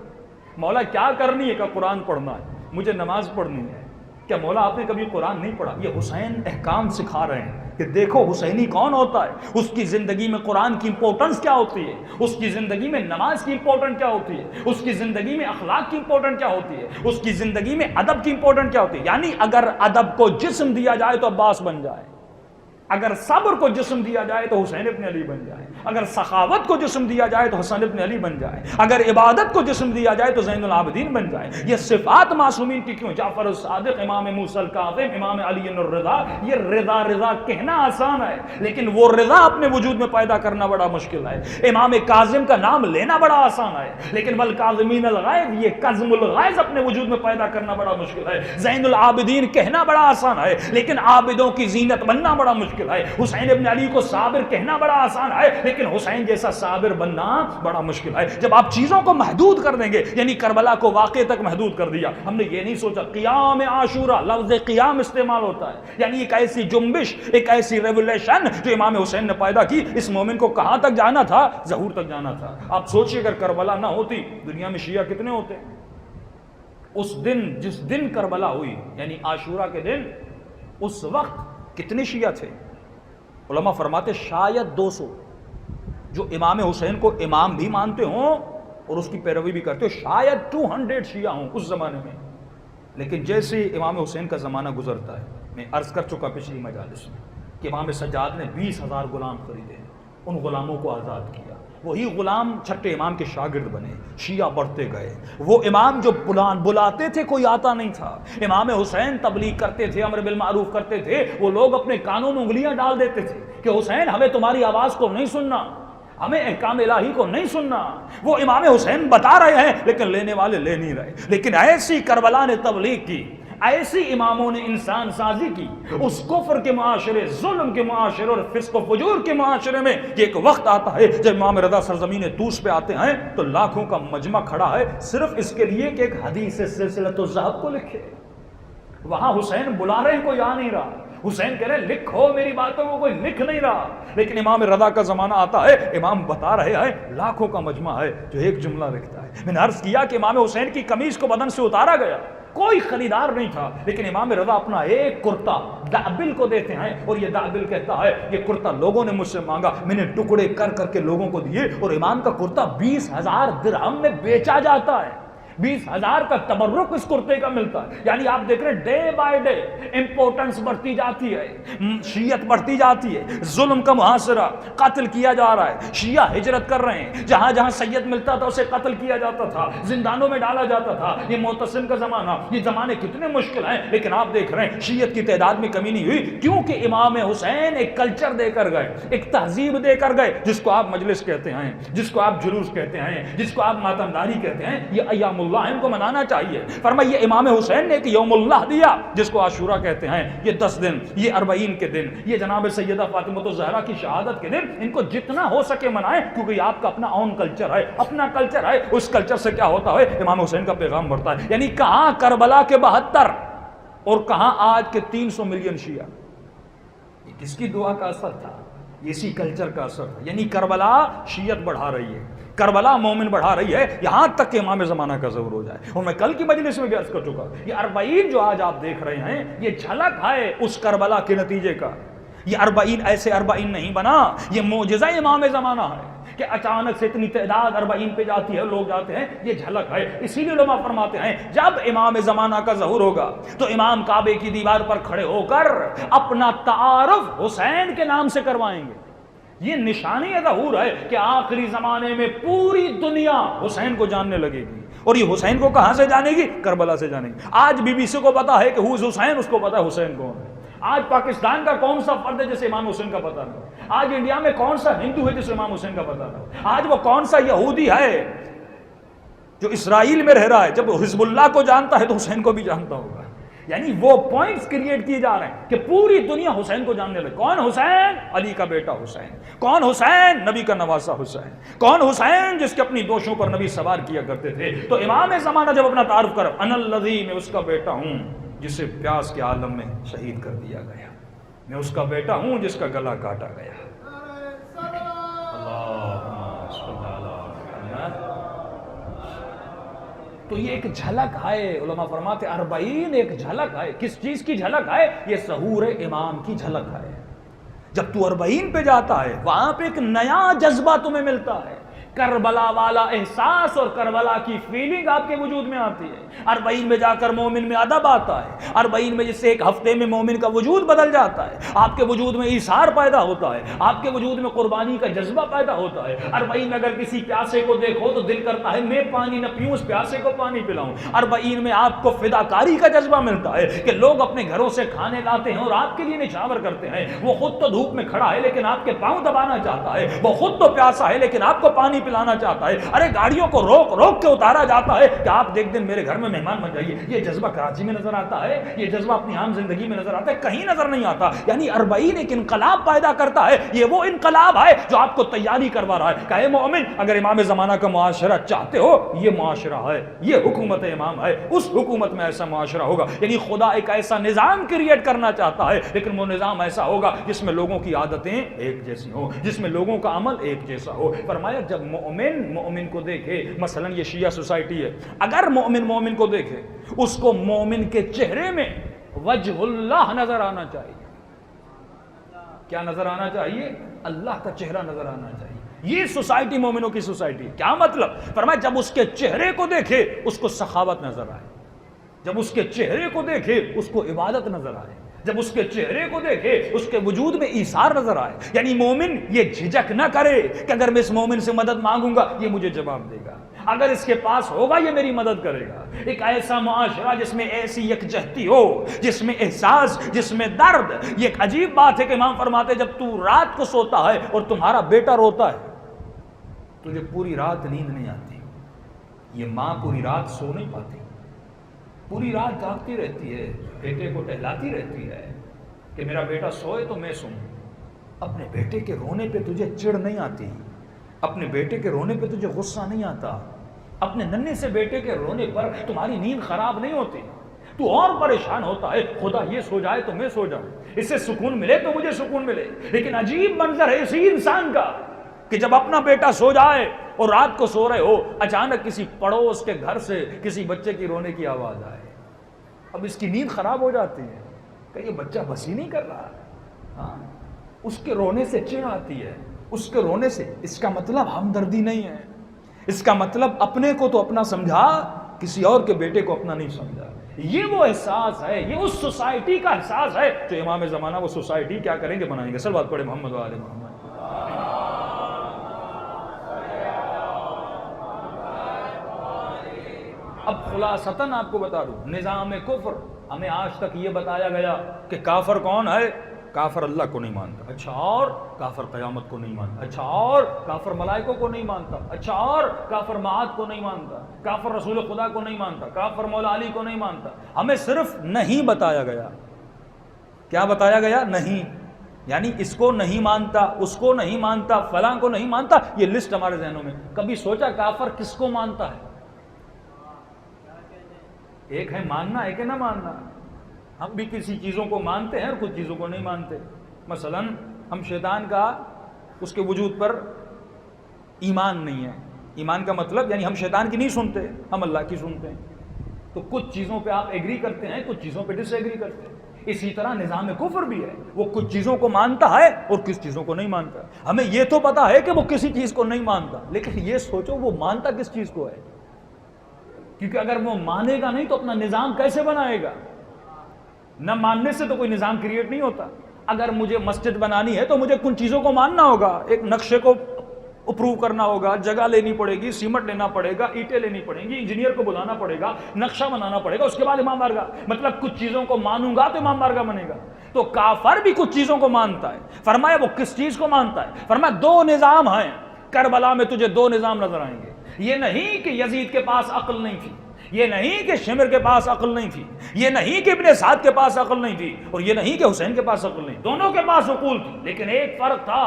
مولا کیا کرنی ہے؟ کہ قرآن پڑھنا ہے، مجھے نماز پڑھنی ہے. کیا مولا آپ نے کبھی قرآن نہیں پڑھا؟ یہ حسین احکام سکھا رہے ہیں کہ دیکھو حسینی کون ہوتا ہے، اس کی زندگی میں قرآن کی امپورٹنس کیا ہوتی ہے، اس کی زندگی میں نماز کی امپورٹنٹ کیا ہوتی ہے، اس کی زندگی میں اخلاق کی امپورٹنٹ کیا ہوتی ہے، اس کی زندگی میں ادب کی امپورٹنٹ کیا ہوتی ہے. یعنی اگر ادب کو جسم دیا جائے تو عباس بن جائے، اگر صبر کو جسم دیا جائے تو حسین ابن علی بن جائے، اگر سخاوت کو جسم دیا جائے تو حسن ابن علی بن جائے، اگر عبادت کو جسم دیا جائے تو زین العابدین بن جائے. یہ صفات معصومین کی کیوں؟ جعفر الصادق، امام موسیٰ الکاظم، امام علی الرضا. یہ رضا رضا کہنا آسان ہے لیکن وہ رضا اپنے وجود میں پیدا کرنا بڑا مشکل ہے. امام کاظم کا نام لینا بڑا آسان ہے لیکن والکاظمین الغیظ، یہ کظم الغیظ اپنے وجود میں پیدا کرنا بڑا مشکل ہے. زین العابدین کہنا بڑا آسان ہے لیکن عابدوں کی زینت بننا بڑا مشکل ہے. حسین ابن علی کو صابر کہنا بڑا آسان ہے لیکن حسین جیسا صابر بننا بڑا مشکل ہے. جب آپ چیزوں کو محدود کر دیں گے، یعنی کربلا کو واقعے تک محدود کر دیا. ہم نے یہ نہیں سوچا قیام عاشورہ، لفظ قیام استعمال ہوتا ہے، یعنی ایک ایسی جنبش، ایک ایسی ریولیشن جو امام حسین نے پیدا کی. اس مومن کو کہاں تک جانا تھا؟ ظہور تک جانا تھا. آپ سوچئے اگر کربلا نہ ہوتی دنیا میں شیعہ کتنے ہوتے؟ اس دن، جس دن کربلا ہوئی یعنی عاشورہ کے دن، اس وقت کتنے شیعہ تھے؟ علماء فرماتے شاید 200 جو امام حسین کو امام بھی مانتے ہوں اور اس کی پیروی بھی کرتے ہو، شاید 200 شیعہ ہوں اس زمانے میں. لیکن جیسے امام حسین کا زمانہ گزرتا ہے، میں عرض کر چکا پچھلی مجالس میں کہ امام سجاد نے 20,000 غلام خریدے، ان غلاموں کو آزاد کیا. وہی غلام چھٹے امام کے شاگرد بنے، شیعہ بڑھتے گئے. وہ امام جو بلاتے تھے کوئی آتا نہیں تھا. امام حسین تبلیغ کرتے تھے، امر بالمعروف کرتے تھے، وہ لوگ اپنے کانوں میں انگلیاں ڈال دیتے تھے کہ حسین ہمیں تمہاری آواز کو نہیں سننا، ہمیں احکام الہی کو نہیں سننا. وہ امام حسین بتا رہے ہیں لیکن لینے والے لے نہیں رہے. لیکن ایسی کربلا نے تبلیغ کی، ایسی اماموں نے انسان سازی کی اس کفر کے معاشرے، ظلم کے معاشرے اور فسق و فجور کے معاشرے میں کہ ایک وقت آتا ہے جب امام رضا سرزمین طوس پہ آتے ہیں تو لاکھوں کا مجمع کھڑا ہے صرف اس کے لیے کہ ایک حدیث سلسلۃ الذہب کو لکھے. وہاں حسین بلا رہے ہیں، کوئی آ نہیں رہا. حسین کہہ رہے لکھو میری باتوں کو، کوئی لکھ نہیں رہا. لیکن امام رضا کا زمانہ آتا ہے، امام بتا رہے ہیں، لاکھوں کا مجمع ہے جو ایک جملہ لکھتا ہے. میں نے عرض کیا کہ امام حسین کی قمیص کو بدن سے اتارا گیا، کوئی خریدار نہیں تھا لیکن امام رضا اپنا ایک کرتا دعبل کو دیتے ہیں اور یہ دعبل کہتا ہے یہ کرتا لوگوں نے مجھ سے مانگا، میں نے ٹکڑے کر کر کے لوگوں کو دیے. اور امام کا کرتا 20,000 درہم میں بیچا جاتا ہے. 20,000 کا تبرک اس کرتے کا ملتا ہے. یعنی آپ دیکھ رہے ہیں ڈے بائی ڈے امپورٹنس بڑھتی جاتی ہے، شیعت بڑھتی جاتی ہے، ظلم کا محاصرہ، قتل کیا جا رہا ہے. شیعہ ہجرت کر رہے ہیں، جہاں جہاں سید ملتا تھا اسے قتل کیا جاتا تھا، زندانوں میں ڈالا جاتا تھا. یہ معتصم کا زمانہ، یہ زمانے کتنے مشکل ہیں لیکن آپ دیکھ رہے ہیں شیعت کی تعداد میں کمی نہیں ہوئی کیونکہ امام حسین ایک کلچر دے کر گئے، ایک تہذیب دے کر گئے جس کو آپ مجلس کہتے ہیں، جس کو آپ جلوس کہتے ہیں، جس کو آپ ماتمداری کہتے ہیں. یہ ایام اللہ ان کو منانا چاہیے. فرمایا یہ امام حسین نے ایک یوم اللہ دیا جس کو عاشورہ کہتے ہیں. یہ 10 دن، یہ 40 کے دن، یہ جناب سیدہ فاطمہ الزہرا کی شہادت کے دن، ان کو جتنا ہو سکے منائیں کیونکہ یہ آپ کا اپنا اون کلچر ہے، اپنا کلچر ہے. اس کلچر سے کیا ہوتا ہے؟ امام حسین کا پیغام بڑھتا ہے. یعنی کہاں کربلا کے 72 اور کہاں آج کے 300 ملین شیعہ. کس کی دعا کا اثر تھا؟ اسی کلچر کا اثر تھا. یعنی کربلا شیعت بڑھا رہی ہے، کربلا مومن بڑھا رہی ہے، یہاں تک کہ امام زمانہ کا ظہور ہو جائے. اور میں کل کی مجلس میں بھی عرض کر چکا، یہ 40 جو آج آپ دیکھ رہے ہیں یہ جھلک ہے اس کربلا کے نتیجے کا. یہ 40 ایسے 40 نہیں بنا، یہ معجزہ امام زمانہ ہے کہ اچانک سے اتنی تعداد 40 پہ جاتی ہے، لوگ جاتے ہیں، یہ جھلک ہے. اسی لیے علماء فرماتے ہیں جب امام زمانہ کا ظہور ہوگا تو امام کعبے کی دیوار پر کھڑے ہو کر اپنا تعارف حسین کے نام سے کروائیں گے. یہ نشانی ظہور ہے کہ آخری زمانے میں پوری دنیا حسین کو جاننے لگے گی. اور یہ حسین کو کہاں سے جانے گی؟ کربلا سے جانے گی. آج بی بی سی کو پتا ہے کہ ہو حسین، اس کو پتا ہے حسین کون ہے. آج پاکستان کا کون سا فرد ہے جسے امام حسین کا پتہ نہ؟ آج انڈیا میں کون سا ہندو ہے جسے امام حسین کا پتہ نہ؟ آج وہ کون سا یہودی ہے جو اسرائیل میں رہ رہا ہے، جب حزب اللہ کو جانتا ہے تو حسین کو بھی جانتا ہوگا. یعنی وہ پوائنٹس کریٹ کیے جا رہے ہیں کہ پوری دنیا حسین کو جاننے لگے. کون حسین؟ علی کا بیٹا حسین. کون حسین؟ نبی کا نواسا حسین. کون حسین؟ جس کے اپنی دوشوں پر نبی سوار کیا کرتے تھے. تو امام زمانہ جب اپنا تعارف کر، انا الذی، میں اس کا بیٹا ہوں جسے پیاس کے عالم میں شہید کر دیا گیا، میں اس کا بیٹا ہوں جس کا گلا کاٹا گیا. اللہم صل علی محمد. تو یہ ایک جھلک ہے، علماء فرماتے 40 ایک جھلک ہے. کس چیز کی جھلک ہے؟ یہ ظہور امام کی جھلک ہے. جب تو 40 پہ جاتا ہے وہاں پہ ایک نیا جذبہ تمہیں ملتا ہے، کربلا والا احساس اور کربلا کی فیلنگ آپ کے وجود میں آتی ہے. 40 میں جا کر مومن میں ادب آتا ہے. 40 میں جس سے ایک ہفتے میں مومن کا وجود بدل جاتا ہے. آپ کے وجود میں ایثار پیدا ہوتا ہے، آپ کے وجود میں قربانی کا جذبہ پیدا ہوتا ہے. 40 میں اگر کسی پیاسے کو دیکھو تو دل کرتا ہے میں پانی نہ پیوں، اس پیاسے کو پانی پلاؤں. 40 میں آپ کو فداکاری کا جذبہ ملتا ہے کہ لوگ اپنے گھروں سے کھانے لاتے ہیں اور آپ کے لیے نچھاور کرتے ہیں. وہ خود تو دھوپ میں کھڑا ہے لیکن آپ کے پاؤں دبانا چاہتا ہے. وہ خود تو پیاسا ہے لیکن آپ کو پانی پلانا چاہتا ہے. ارے گاڑیوں کو روک روک کے اتارا جاتا ہے کہ آپ ایک دن میرے گھر میں مہمان بن جائیے. یہ جذبہ کراچی میں نظر آتا ہے، یہ جذبہ اپنی عام زندگی میں نظر آتا ہے، کہیں نظر نہیں آتا. یعنی 40 ایک انقلاب پیدا کرتا ہے. یہ وہ انقلاب ہے جو آپ کو تیاری کروا رہا ہے کہ اے مومن، اگر امام زمانہ کا معاشرہ چاہتے ہو، یہ معاشرہ ہے، یہ حکومت امام ہے، اس حکومت میں ایسا معاشرہ ہوگا. یعنی خدا ایک ایسا نظام کریٹ کرنا چاہتا ہے، لیکن وہ نظام ایسا ہوگا جس میں لوگوں کی عادتیں ایک جیسی ہوں، جس میں لوگوں کا عمل ایک جیسا ہو. فرمایا جب مومن کو دیکھے، مثلا یہ شیعہ سوسائٹی ہے، اگر مومن کو دیکھے، اس کو مومن کے چہرے میں وجہ اللہ نظر آنا چاہیے. کیا نظر آنا چاہیے؟ اللہ کا چہرہ نظر آنا چاہیے. یہ سوسائٹی مومنوں کی سوسائٹی. کیا مطلب؟ فرمایا جب اس کے چہرے کو دیکھے اس کو سخاوت نظر آئے، جب اس کے چہرے کو دیکھے اس کو عبادت نظر آئے، جب اس کے چہرے کو دیکھے اس کے وجود میں ایثار نظر آئے. یعنی مومن یہ جھجک نہ کرے کہ اگر میں اس مومن سے مدد مانگوں گا یہ مجھے جواب دے گا، اگر اس کے پاس ہوگا یہ میری مدد کرے گا. ایک ایسا معاشرہ جس میں ایسی یکجہتی ہو، جس میں احساس، جس میں درد. یہ ایک عجیب بات ہے کہ امام فرماتے جب تو رات کو سوتا ہے اور تمہارا بیٹا روتا ہے تجھے پوری رات نیند نہیں آتی. یہ ماں پوری رات سو نہیں پاتی، پوری رات جاگتی رہتی ہے، بیٹے کو ٹہلاتی رہتی ہے کہ میرا بیٹا سوئے تو میں سوں. اپنے بیٹے کے رونے پہ تجھے چڑ نہیں آتی، اپنے بیٹے کے رونے پہ تجھے غصہ نہیں آتا، اپنے ننھے سے بیٹے کے رونے پر تمہاری نیند خراب نہیں ہوتی. تو اور پریشان ہوتا ہے خدا یہ سو جائے تو میں سو جاؤں، اس سے سکون ملے تو مجھے سکون ملے. لیکن عجیب منظر ہے اسی انسان کا کہ جب اپنا بیٹا سو جائے اور رات کو سو رہے ہو، اچانک کسی پڑوس کے گھر سے کسی بچے کی رونے کی آواز آئے. اب اس کی نیند خراب ہو جاتی ہے کہ یہ بچہ بس ہی نہیں کر رہا. ہاں، اس کے رونے سے چڑ آتی ہے، اس کے رونے سے. اس کا مطلب ہمدردی نہیں ہے، اس کا مطلب اپنے کو تو اپنا سمجھا، کسی اور کے بیٹے کو اپنا نہیں سمجھا. یہ وہ احساس ہے، یہ اس سوسائٹی کا احساس ہے جو امام زمانہ وہ سوسائٹی کیا کریں گے؟ بنائیں گے. صلوات پڑھے محمد و آل محمد. اب خلاصتاً آپ کو بتا دوں، نظام کفر ہمیں آج تک یہ بتایا گیا کہ کافر کون ہے؟ کافر اللہ کو نہیں مانتا. اچھا، اور کافر قیامت کو نہیں مانتا. اچھا، اور کافر ملائکوں کو نہیں مانتا. اچھا، اور کافر معاد کو نہیں مانتا. کافر رسول خدا کو نہیں مانتا. کافر مولا علی کو نہیں مانتا. ہمیں صرف نہیں بتایا گیا. کیا بتایا گیا؟ نہیں. یعنی اس کو نہیں مانتا، اس کو نہیں مانتا، فلاں کو نہیں مانتا. یہ لسٹ ہمارے ذہنوں میں. کبھی سوچا کافر کس کو مانتا ہے؟ ایک ہے ماننا، ایک ہے نہ ماننا. ہم بھی کسی چیزوں کو مانتے ہیں اور کچھ چیزوں کو نہیں مانتے. مثلا ہم شیطان کا اس کے وجود پر ایمان نہیں ہے. ایمان کا مطلب یعنی ہم شیطان کی نہیں سنتے, ہم اللہ کی سنتے ہیں. تو کچھ چیزوں پہ آپ ایگری کرتے ہیں, کچھ چیزوں پہ ڈس ایگری کرتے ہیں. اسی طرح نظام کفر بھی ہے, وہ کچھ چیزوں کو مانتا ہے اور کچھ چیزوں کو نہیں مانتا. ہمیں یہ تو پتا ہے کہ وہ کسی چیز کو نہیں مانتا, لیکن یہ سوچو وہ مانتا کس چیز کو ہے, کیونکہ اگر وہ مانے گا نہیں تو اپنا نظام کیسے بنائے گا؟ نہ ماننے سے تو کوئی نظام کریٹ نہیں ہوتا. اگر مجھے مسجد بنانی ہے تو مجھے کن چیزوں کو ماننا ہوگا, ایک نقشے کو اپروو کرنا ہوگا, جگہ لینی پڑے گی, سیمنٹ لینا پڑے گا, اینٹیں لینی پڑیں گی, انجینئر کو بلانا پڑے گا, نقشہ بنانا پڑے گا, اس کے بعد امام بارگاہ. مطلب کچھ چیزوں کو مانوں گا تو امام بارگاہ بنے گا. تو کافر بھی کچھ چیزوں کو مانتا ہے. فرمایا وہ کس چیز کو مانتا ہے؟ فرمایا دو نظام ہیں, کربلا میں تجھے دو نظام نظر آئیں گے. یہ نہیں کہ یزید کے پاس عقل نہیں تھی, یہ نہیں کہ شمر کے پاس عقل نہیں تھی, یہ نہیں کہ ابن سعد کے پاس عقل نہیں تھی, اور یہ نہیں کہ حسین کے پاس عقل نہیں. دونوں کے پاس عقول تھی, لیکن ایک فرق تھا,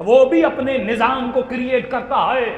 وہ بھی اپنے نظام کو کریٹ کرتا ہے,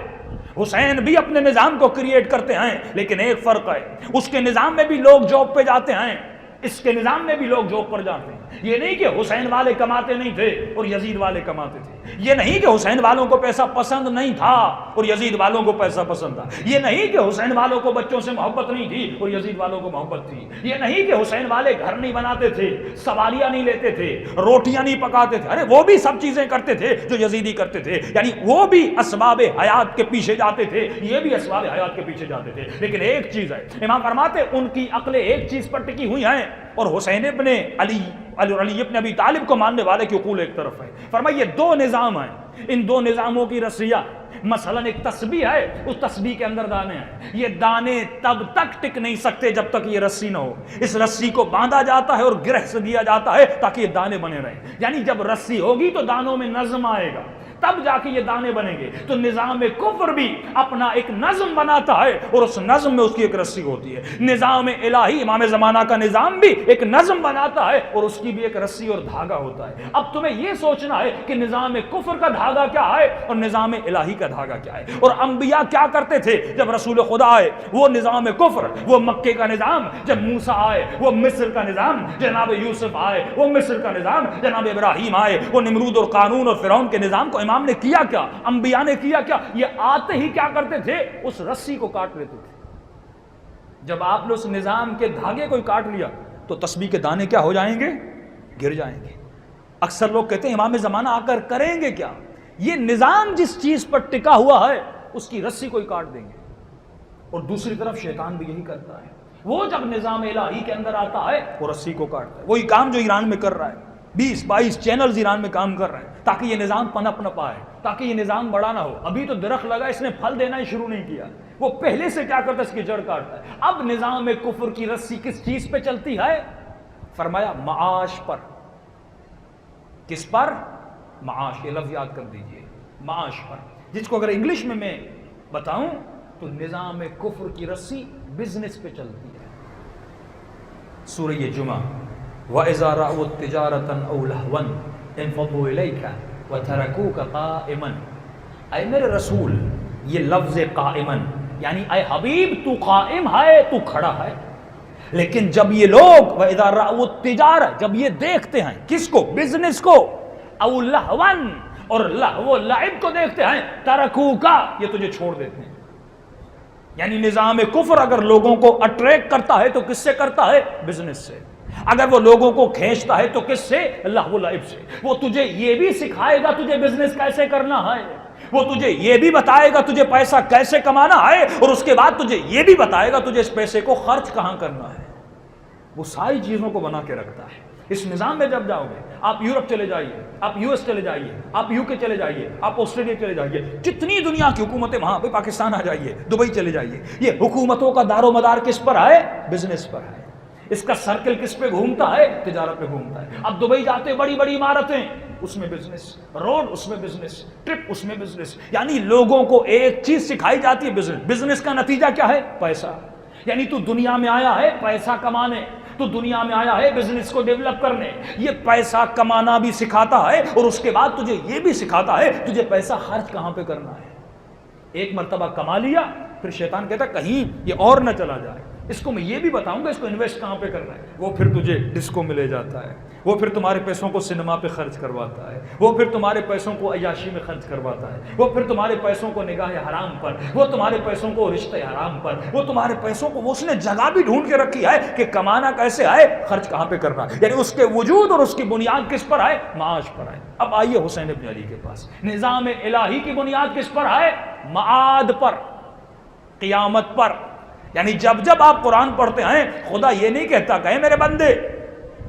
حسین بھی اپنے نظام کو کریٹ کرتے ہیں, لیکن ایک فرق ہے, اس کے نظام میں بھی لوگ جاب پہ جاتے ہیں, اس کے نظام میں بھی لوگ جاب پر جاتے ہیں. یہ نہیں کہ حسین والے کماتے نہیں تھے اور یزید والے کماتے تھے, یہ نہیں کہ حسین والوں کو پیسہ پسند نہیں تھا اور یزید والوں کو پیسہ پسند تھا, یہ نہیں کہ حسین والوں کو بچوں سے محبت نہیں تھی اور یزید والوں کو محبت تھی, یہ نہیں کہ حسین والے گھر نہیں بناتے تھے, سواریاں نہیں لیتے تھے, روٹیاں نہیں پکاتے تھے. ارے وہ بھی سب چیزیں کرتے تھے جو یزیدی کرتے تھے, یعنی وہ بھی اسباب حیات کے پیچھے جاتے تھے, یہ بھی اسباب حیات کے پیچھے جاتے تھے. لیکن ایک چیز ہے, امام فرماتے ان کی عقلیں ایک چیز پر ٹکی ہوئی ہیں, اور حسین ابن علی ابن ابی طالب کو ماننے والے کی عقول ایک طرف ہے. فرمایا یہ دو نظام ہیں, ان دو نظاموں کی رسیہ, مثلا ایک تسبیح ہے, اس تسبیح کے اندر دانے ہیں, یہ دانے تب تک ٹک نہیں سکتے جب تک یہ رسی نہ ہو. اس رسی کو باندھا جاتا ہے اور گرہ سے دیا جاتا ہے تاکہ یہ دانے بنے رہیں. یعنی جب رسی ہوگی تو دانوں میں نظم آئے گا, تب جا کے یہ دانے بنیں گے. تو نظام کفر بھی اپنا ایک نظم بناتا ہے اور اس نظم میں اس کی ایک رسی ہوتی ہے. نظام الہی امام زمانہ کا نظام بھی ایک نظم بناتا ہے اور اس کی بھی ایک رسی اور دھاگا ہوتا ہے. اب تمہیں یہ سوچنا ہے کہ نظام کفر کا دھاگا کیا ہے اور نظام الہی کا دھاگا کیا ہے, اور انبیاء کیا کرتے تھے جب رسول خدا آئے, وہ نظام کفر, وہ مکے کا نظام, جب موسیٰ آئے وہ مصر کا نظام, جناب یوسف آئے وہ مصر کا نظام, جناب ابراہیم آئے وہ نمرود اور قانون اور فرعون کے نظام کو امام نے کیا کیا, انبیاء نے کیا کیا, یہ آتے ہی کیا کرتے تھے, اس رسی کو کاٹ لیتے تھے. جب آپ نے اس نظام کے دھاگے کو کاٹ لیا تو تسبیح کے دانے کیا ہو جائیں گے, گر جائیں گے. اکثر لوگ کہتے ہیں امام زمانہ آ کر کریں گے کیا, یہ نظام جس چیز پر ٹکا ہوا ہے اس کی رسی کو ہی کاٹ دیں گے. اور دوسری طرف شیطان بھی یہی کرتا ہے, وہ جب نظام الہی کے اندر آتا ہے وہ رسی کو کاٹتا ہے. وہی کام جو ایران میں کر رہا ہے, 20-22 چینلز ایران میں کام کر رہے ہیں تاکہ یہ نظام پنپ نہ پائے, تاکہ یہ نظام بڑا نہ ہو. ابھی تو درخت لگا, اس نے پھل دینا ہی شروع نہیں کیا, وہ پہلے سے کیا کرتا ہے, اس کی جڑ کاٹتا ہے. اب نظام کفر کی رسی کس چیز پہ چلتی ہے؟ فرمایا معاش پر. کس پر؟ معاش. یہ لفظ یاد کر دیجئے, معاش پر, جس کو اگر انگلش میں بتاؤں تو نظام کفر کی رسی بزنس پہ چلتی ہے. سورہ جمعہ, وَإِذَا رَأَوْا تِجَارَةً أَوْ لَهْوًا انفضوا إِلَيْكَ وَتَرَكُوكَ قَائِمًا. اے میرے رسول, یہ لفظ قائمن یعنی اے حبیب تو قائم ہے, تو کھڑا ہے, لیکن جب یہ لوگ وَإِذَا رَأَوْا التِّجَارَةَ, جب یہ دیکھتے ہیں کس کو, بزنس کو, او لہون, اور لہو لعب کو دیکھتے ہیں, ترکوکا, یہ تجھے چھوڑ دیتے ہیں. یعنی نظام کفر اگر لوگوں کو اٹریکٹ کرتا ہے تو کس سے کرتا ہے, بزنس سے. اگر وہ لوگوں کو کھینچتا ہے تو کس سے, لہو لعب سے. وہ تجھے یہ بھی سکھائے گا تجھے بزنس کیسے کرنا ہے, وہ تجھے یہ بھی بتائے گا تجھے پیسہ کیسے کمانا ہے, اور اس کے بعد تجھے یہ بھی بتائے گا تجھے اس پیسے کو خرچ کہاں کرنا ہے. وہ ساری چیزوں کو بنا کے رکھتا ہے. اس نظام میں جب جاؤ گے, آپ یورپ چلے جائیے, آپ یو ایس چلے جائیے, آپ یو کے چلے جائیے, آپ آسٹریلیا چلے جائیے, جتنی دنیا کی حکومتیں وہاں پہ, پاکستان آ جائیے, دبئی چلے جائیے, یہ حکومتوں کا دار و مدار کس پر ہے, بزنس پر ہے. اس کا سرکل کس پہ گھومتا ہے, تجارت پہ گھومتا ہے. اب دبئی جاتے بڑی بڑی عمارتیں, اس میں بزنس, روڈ اس میں بزنس, ٹرپ اس میں بزنس. یعنی لوگوں کو ایک چیز سکھائی جاتی ہے, بزنس. بزنس کا نتیجہ کیا ہے, پیسہ. یعنی تو دنیا میں آیا ہے پیسہ کمانے, تو دنیا میں آیا ہے بزنس کو ڈیولپ کرنے. یہ پیسہ کمانا بھی سکھاتا ہے اور اس کے بعد تجھے یہ بھی سکھاتا ہے تجھے پیسہ خرچ کہاں پہ کرنا ہے. ایک مرتبہ کما لیا, پھر شیطان کہتا کہیں یہ اور نہ چلا جائے, اس کو میں یہ بھی بتاؤں گا اس کو انویسٹ کہاں پہ کرنا ہے. وہ پھر تجھے ڈسکو میں لے جاتا ہے, وہ پھر تمہارے پیسوں کو سنیما پہ خرچ کرواتا ہے, وہ پھر تمہارے پیسوں کو عیاشی میں خرچ کرواتا ہے, وہ پھر تمہارے پیسوں کو نگاہ حرام پر, وہ تمہارے پیسوں کو رشتے حرام پر, وہ تمہارے پیسوں کو اس نے جگہ بھی ڈھونڈ کے رکھی ہے کہ کمانا کیسے آئے, خرچ کہاں پہ کرنا. یعنی اس کے وجود اور اس کی بنیاد کس پر آئے؟ معاش پر آئے. اب آئیے حسین ابن علی کے پاس, نظام الہی کی بنیاد کس پر آئے؟ معاد پر, قیامت پر. یعنی جب جب آپ قرآن پڑھتے ہیں خدا یہ نہیں کہتا کہ اے میرے بندے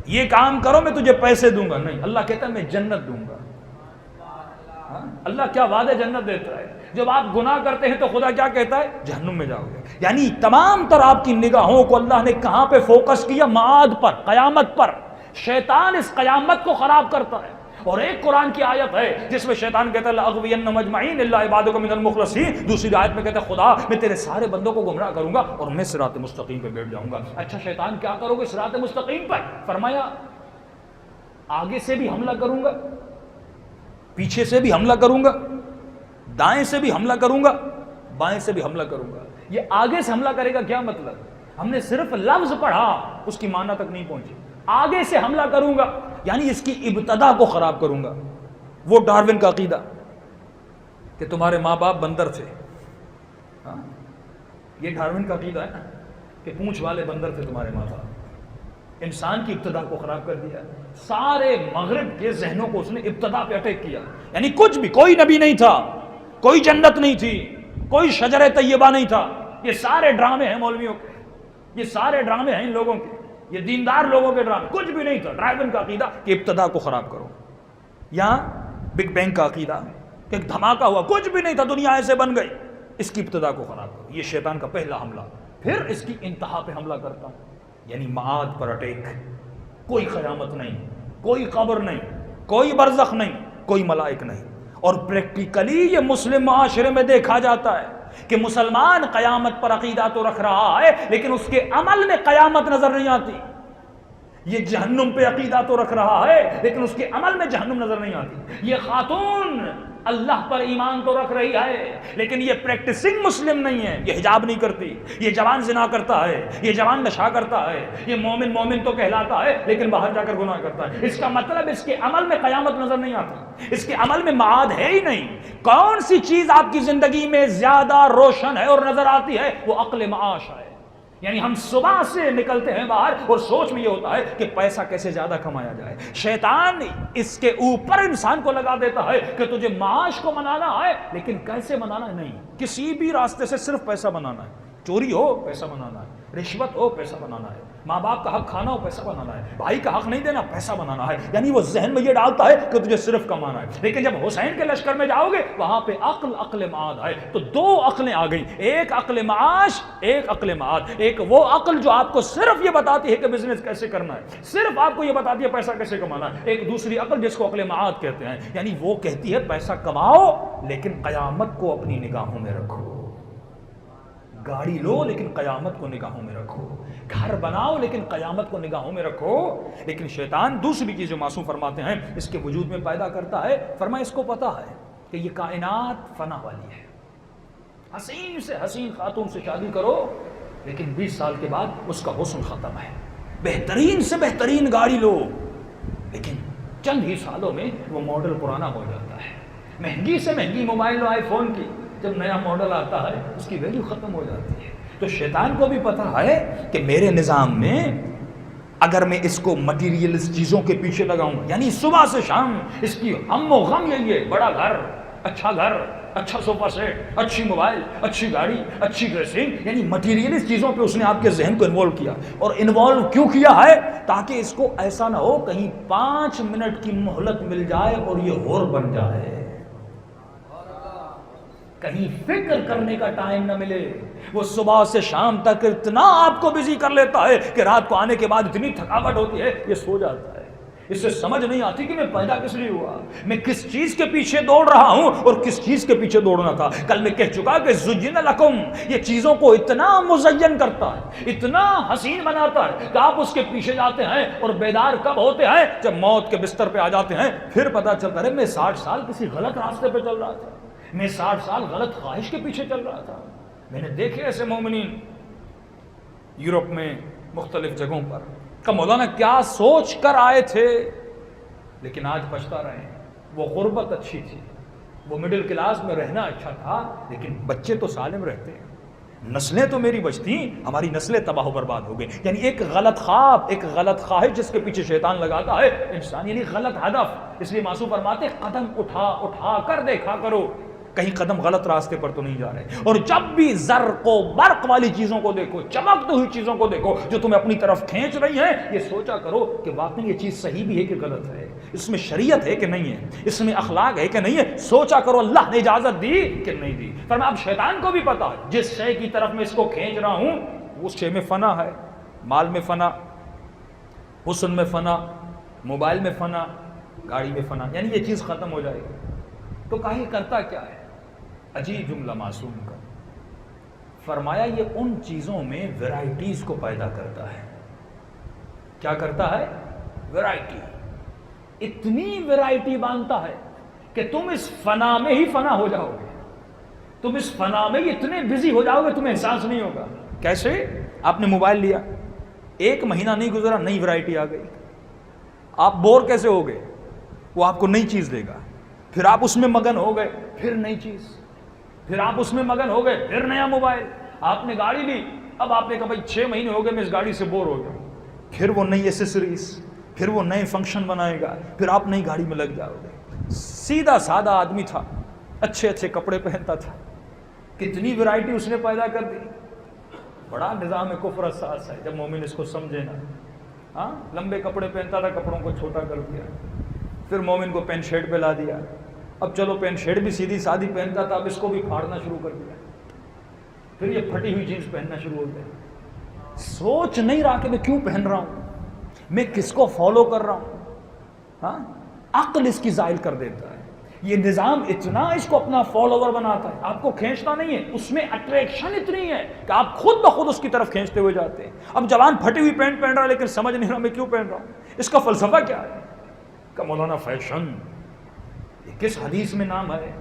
یہ کام کرو میں تجھے پیسے دوں گا, نہیں, اللہ کہتا ہے میں جنت دوں گا. اللہ کیا وعدہ جنت دیتا ہے. جب آپ گناہ کرتے ہیں تو خدا کیا کہتا ہے؟ جہنم میں جاؤ گے. یعنی تمام تر آپ کی نگاہوں کو اللہ نے کہاں پہ فوکس کیا؟ معاد پر, قیامت پر. شیطان اس قیامت کو خراب کرتا ہے. اور ایک قرآن کی آیت ہے جس میں شیطان کہتا ہے لأغوین مجمعین الا عبادک من المخلصین. دوسری آیت میں کہتا ہے خدا میں تیرے سارے بندوں کو گمراہ کروں گا اور میں صراط مستقیم پہ بیٹھ جاؤں گا. اچھا شیطان کیا کرو گے صراط مستقیم پر؟ فرمایا آگے سے بھی حملہ کروں گا, پیچھے سے بھی حملہ کروں گا, دائیں سے بھی حملہ کروں گا, بائیں سے بھی حملہ کروں گا. یہ آگے سے حملہ کرے گا کیا مطلب؟ ہم نے صرف لفظ پڑھا, اس کی معنی تک نہیں پہنچی. آگے سے حملہ کروں گا یعنی اس کی ابتدا کو خراب کروں گا. وہ ڈارون کا عقیدہ کہ تمہارے ماں باپ بندر تھے, یہ ڈارون کا عقیدہ ہے نا کہ پونچھ والے بندر تھے تمہارے ماں باپ. انسان کی ابتدا کو خراب کر دیا. سارے مغرب کے ذہنوں کو اس نے ابتدا پہ اٹیک کیا. یعنی کچھ بھی, کوئی نبی نہیں تھا, کوئی جنت نہیں تھی, کوئی شجر طیبہ نہیں تھا. یہ سارے ڈرامے ہیں مولویوں کے, یہ سارے ڈرامے ہیں ان لوگوں کے, یہ دیندار لوگوں کے ڈرامے. کچھ بھی نہیں تھا. ڈرائیون کا عقیدہ کہ ابتدا کو خراب کرو, یا بگ بینگ کا عقیدہ کہ ایک دھماکہ ہوا, کچھ بھی نہیں تھا, دنیا ایسے بن گئی, اس کی ابتدا کو خراب کرو. یہ شیطان کا پہلا حملہ. پھر اس کی انتہا پہ حملہ کرتا ہوں, یعنی معاد پر اٹیک. کوئی قیامت نہیں, کوئی قبر نہیں, کوئی برزخ نہیں, کوئی ملائک نہیں. اور پریکٹیکلی یہ مسلم معاشرے میں دیکھا جاتا ہے کہ مسلمان قیامت پر عقیدہ تو رکھ رہا ہے لیکن اس کے عمل میں قیامت نظر نہیں آتی. یہ جہنم پہ عقیدہ تو رکھ رہا ہے لیکن اس کے عمل میں جہنم نظر نہیں آتی. یہ خاتون اللہ پر ایمان تو رکھ رہی ہے لیکن یہ پریکٹسنگ مسلم نہیں ہے, یہ حجاب نہیں کرتی, یہ جوان زنا کرتا ہے, یہ جوان نشہ کرتا ہے, یہ مومن تو کہلاتا ہے لیکن باہر جا کر گناہ کرتا ہے. اس کا مطلب اس کے عمل میں قیامت نظر نہیں آتی, اس کے عمل میں معاد ہے ہی نہیں. کون سی چیز آپ کی زندگی میں زیادہ روشن ہے اور نظر آتی ہے؟ وہ عقل معاش ہے. یعنی ہم صبح سے نکلتے ہیں باہر اور سوچ میں یہ ہوتا ہے کہ پیسہ کیسے زیادہ کمایا جائے. شیطان اس کے اوپر انسان کو لگا دیتا ہے کہ تجھے معاش کو منانا ہے لیکن کیسے منانا نہیں. کسی بھی راستے سے صرف پیسہ بنانا ہے. چوری ہو پیسہ بنانا ہے, رشوت ہو پیسہ بنانا ہے, ماں باپ کا حق کھانا ہو پیسہ بنانا ہے, بھائی کا حق نہیں دینا پیسہ بنانا ہے. یعنی وہ ذہن میں یہ ڈالتا ہے کہ تجھے صرف کمانا ہے. لیکن جب حسین کے لشکر میں جاؤ گے وہاں پہ عقل معاد ہے. تو دو عقلیں آ گئیں, ایک عقل معاش, ایک عقل معاد. ایک وہ عقل جو آپ کو صرف یہ بتاتی ہے کہ بزنس کیسے کرنا ہے, صرف آپ کو یہ بتاتی ہے پیسہ کیسے کمانا ہے. ایک دوسری عقل جس کو عقل معاد کہتے ہیں, یعنی وہ کہتی ہے پیسہ کماؤ لیکن قیامت کو اپنی نگاہوں میں رکھو. گاڑی لو لیکن قیامت کو نگاہوں میں رکھو, گھر بناؤ لیکن قیامت کو نگاہوں میں رکھو. لیکن شیطان دوسری چیز جو معصوم فرماتے ہیں اس کے وجود میں پیدا کرتا ہے, فرمایا اس کو پتا ہے کہ یہ کائنات فنا والی ہے. حسین سے حسین خاتون سے شادی کرو لیکن 20 سال کے بعد اس کا حسن ختم ہے. بہترین سے بہترین گاڑی لو لیکن چند ہی سالوں میں وہ ماڈل پرانا ہو جاتا ہے. مہنگی سے مہنگی موبائل لو آئی فون کی, جب نیا ماڈل آتا ہے اس کی ویلیو ختم ہو جاتی ہے. تو شیطان کو بھی پتا ہے کہ میرے نظام میں اگر میں اس کو مٹیریلس چیزوں کے پیچھے لگاؤں, یعنی صبح سے شام اس کی ہم و غم یہی ہے, بڑا گھر, اچھا صوفہ سیٹ, اچھی موبائل, اچھی گاڑی, اچھی ڈریسنگ, یعنی مٹیریلس چیزوں پہ اس نے آپ کے ذہن کو انوالو کیا. اور انوالو کیوں کیا ہے؟ تاکہ اس کو ایسا نہ ہو کہیں 5 منٹ کی مہلت مل جائے اور یہ ہور بن جائے, کہیں فکر کرنے کا ٹائم نہ ملے. وہ صبح سے شام تک اتنا آپ کو بزی کر لیتا ہے کہ رات کو آنے کے بعد اتنی تھکاوٹ ہوتی ہے یہ سو جاتا ہے. اسے سمجھ نہیں آتی کہ میں پیدا کس لیے ہوا, میں کس چیز کے پیچھے دوڑ رہا ہوں اور کس چیز کے پیچھے دوڑنا تھا. کل میں کہہ چکا کہ زجن لکم, یہ چیزوں کو اتنا مزین کرتا ہے, اتنا حسین بناتا ہے کہ آپ اس کے پیچھے جاتے ہیں اور بیدار کب ہوتے ہیں؟ جب موت کے بستر پہ آ جاتے ہیں. پھر پتا چلتا ہے میں 60 سال کسی غلط راستے پہ چل رہا تھا, میں 60 سال غلط خواہش کے پیچھے چل رہا تھا. میں نے دیکھے ایسے مومنین یورپ میں مختلف جگہوں پر کہ مولانا کیا سوچ کر آئے تھے، لیکن آج پچھتا رہے ہیں۔ وہ غربت اچھی تھی، وہ مڈل کلاس میں رہنا اچھا تھا، لیکن بچے تو سالم رہتے ہیں، نسلیں تو میری بچتی، ہماری نسلیں تباہ و برباد ہو گئی۔ یعنی ایک غلط خواب، ایک غلط خواہش جس کے پیچھے شیطان لگاتا ہے انسان، یعنی غلط ہدف۔ اس لیے معصوم فرماتے قدم اٹھا کر دیکھا کرو کہیں قدم غلط راستے پر تو نہیں جا رہے۔ اور جب بھی زرق و برق والی چیزوں کو دیکھو، چمکتی ہوئی چیزوں کو دیکھو جو تمہیں اپنی طرف کھینچ رہی ہیں، یہ سوچا کرو کہ واقعی یہ چیز صحیح بھی ہے کہ غلط ہے، اس میں شریعت ہے کہ نہیں ہے، اس میں اخلاق ہے کہ نہیں ہے، سوچا کرو اللہ نے اجازت دی کہ نہیں دی۔ فرمایا اب شیطان کو بھی پتا ہے جس شے کی طرف میں اس کو کھینچ رہا ہوں اس شے میں فنا ہے، مال میں فنا، حسن میں فنا، موبائل میں فنا، گاڑی میں فنا، یعنی یہ چیز ختم ہو جائے گی۔ تو کہیں کرتا کیا ہے؟ عجیب جملہ معصوم کا، فرمایا یہ ان چیزوں میں ویرائٹیز کو پیدا کرتا ہے۔ کیا کرتا ہے؟ ویرائٹی، اتنی ویرائٹی باندھتا ہے کہ تم اس فنا میں ہی فنا ہو جاؤ گے، تم اس فنا میں ہی اتنے بزی ہو جاؤ گے تمہیں احساس نہیں ہوگا۔ کیسے؟ آپ نے موبائل لیا، ایک مہینہ نہیں گزرا نئی ویرائٹی آ گئی، آپ بور کیسے ہو گئے؟ وہ آپ کو نئی چیز دے گا، پھر آپ اس میں مگن ہو گئے، پھر نئی چیز، پھر آپ اس میں مگن ہو گئے، پھر نیا موبائل۔ آپ نے گاڑی لی، اب آپ نے کہا بھائی 6 مہینے ہو گئے میں اس گاڑی سے بور ہو گیا، پھر وہ نئی ایسیسریز، پھر وہ نئے فنکشن بنائے گا، پھر آپ نئی گاڑی میں لگ جاؤ گے۔ سیدھا سادہ آدمی تھا، اچھے اچھے کپڑے پہنتا تھا، کتنی ویرائٹی اس نے پیدا کر دی۔ بڑا نظام کفر اساس ہے جب مومن اس کو سمجھے نا۔ ہاں، لمبے کپڑے پہنتا تھا، کپڑوں کو چھوٹا کر دیا، پھر مومن کو پینٹ شرٹ پہ لا دیا، اب چلو پینٹ شرٹ بھی سیدھی سادھی پہنتا تھا، اب اس کو بھی پھاڑنا شروع کر دیا، پھر یہ پھٹی ہوئی جینس پہننا شروع ہو گیا۔ سوچ نہیں رہا کہ میں کیوں پہن رہا ہوں، میں کس کو فالو کر رہا ہوں۔ ہاں، عقل اس کی زائل کر دیتا ہے۔ یہ نظام اتنا اس کو اپنا فالوور بناتا ہے، آپ کو کھینچتا نہیں ہے، اس میں اٹریکشن اتنی ہے کہ آپ خود بخود اس کی طرف کھینچتے ہوئے جاتے ہیں۔ اب جوان پھٹی ہوئی پینٹ پہن رہا ہے لیکن سمجھ نہیں رہا میں کیوں پہن رہا ہوں، اس کا فلسفہ کیا ہے؟ کہ مولانا فیشن، یہ کس حدیث میں نام ہے،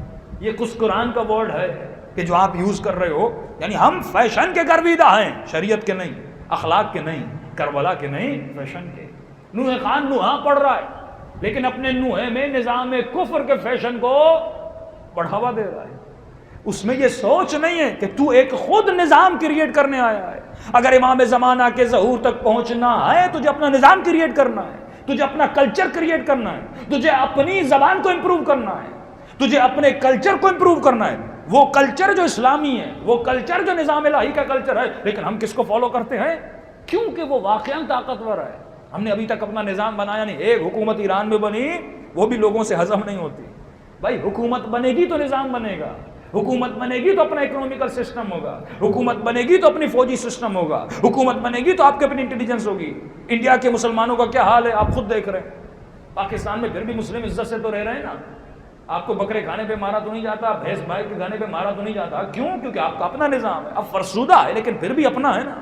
یہ کس قرآن کا ورڈ ہے کہ جو آپ یوز کر رہے ہو؟ یعنی ہم فیشن کے گرویدہ ہیں، شریعت کے نہیں، اخلاق کے نہیں، کربلا کے نہیں، فیشن کے۔ نوح خان نوحہ پڑھ رہا ہے لیکن اپنے نوحے میں نظام کفر کے فیشن کو بڑھاوا دے رہا ہے۔ اس میں یہ سوچ نہیں ہے کہ تو ایک خود نظام کریٹ کرنے آیا ہے۔ اگر امام زمانہ کے ظہور تک پہنچنا ہے تجھے اپنا نظام کریٹ کرنا ہے، تجھے اپنا کلچر کریٹ کرنا ہے، تجھے اپنی زبان کو امپروو کرنا ہے، تجھے اپنے کلچر کو امپروو کرنا ہے، وہ کلچر جو اسلامی ہے، وہ کلچر جو نظام الہی کا کلچر ہے۔ لیکن ہم کس کو فالو کرتے ہیں؟ کیونکہ وہ واقعاً طاقتور ہے۔ ہم نے ابھی تک اپنا نظام بنایا نہیں۔ ایک حکومت ایران میں بنی، وہ بھی لوگوں سے ہضم نہیں ہوتی۔ بھائی حکومت بنے گی تو نظام بنے گا، حکومت بنے گی تو اپنا اکنومیکل سسٹم ہوگا، حکومت بنے گی تو اپنی فوجی سسٹم ہوگا، حکومت بنے گی تو آپ کے اپنی انٹیلیجنس ہوگی۔ انڈیا کے مسلمانوں کا کیا حال ہے آپ خود دیکھ رہے ہیں۔ پاکستان میں پھر بھی مسلم عزت سے تو رہ رہے ہیں نا۔ آپ کو بکرے کھانے پہ مارا تو نہیں جاتا، بھینس بھائی کے کھانے پہ مارا تو نہیں جاتا۔ کیوں؟ کیونکہ آپ کا اپنا نظام ہے۔ اب فرسودہ ہے لیکن پھر بھی اپنا ہے نا۔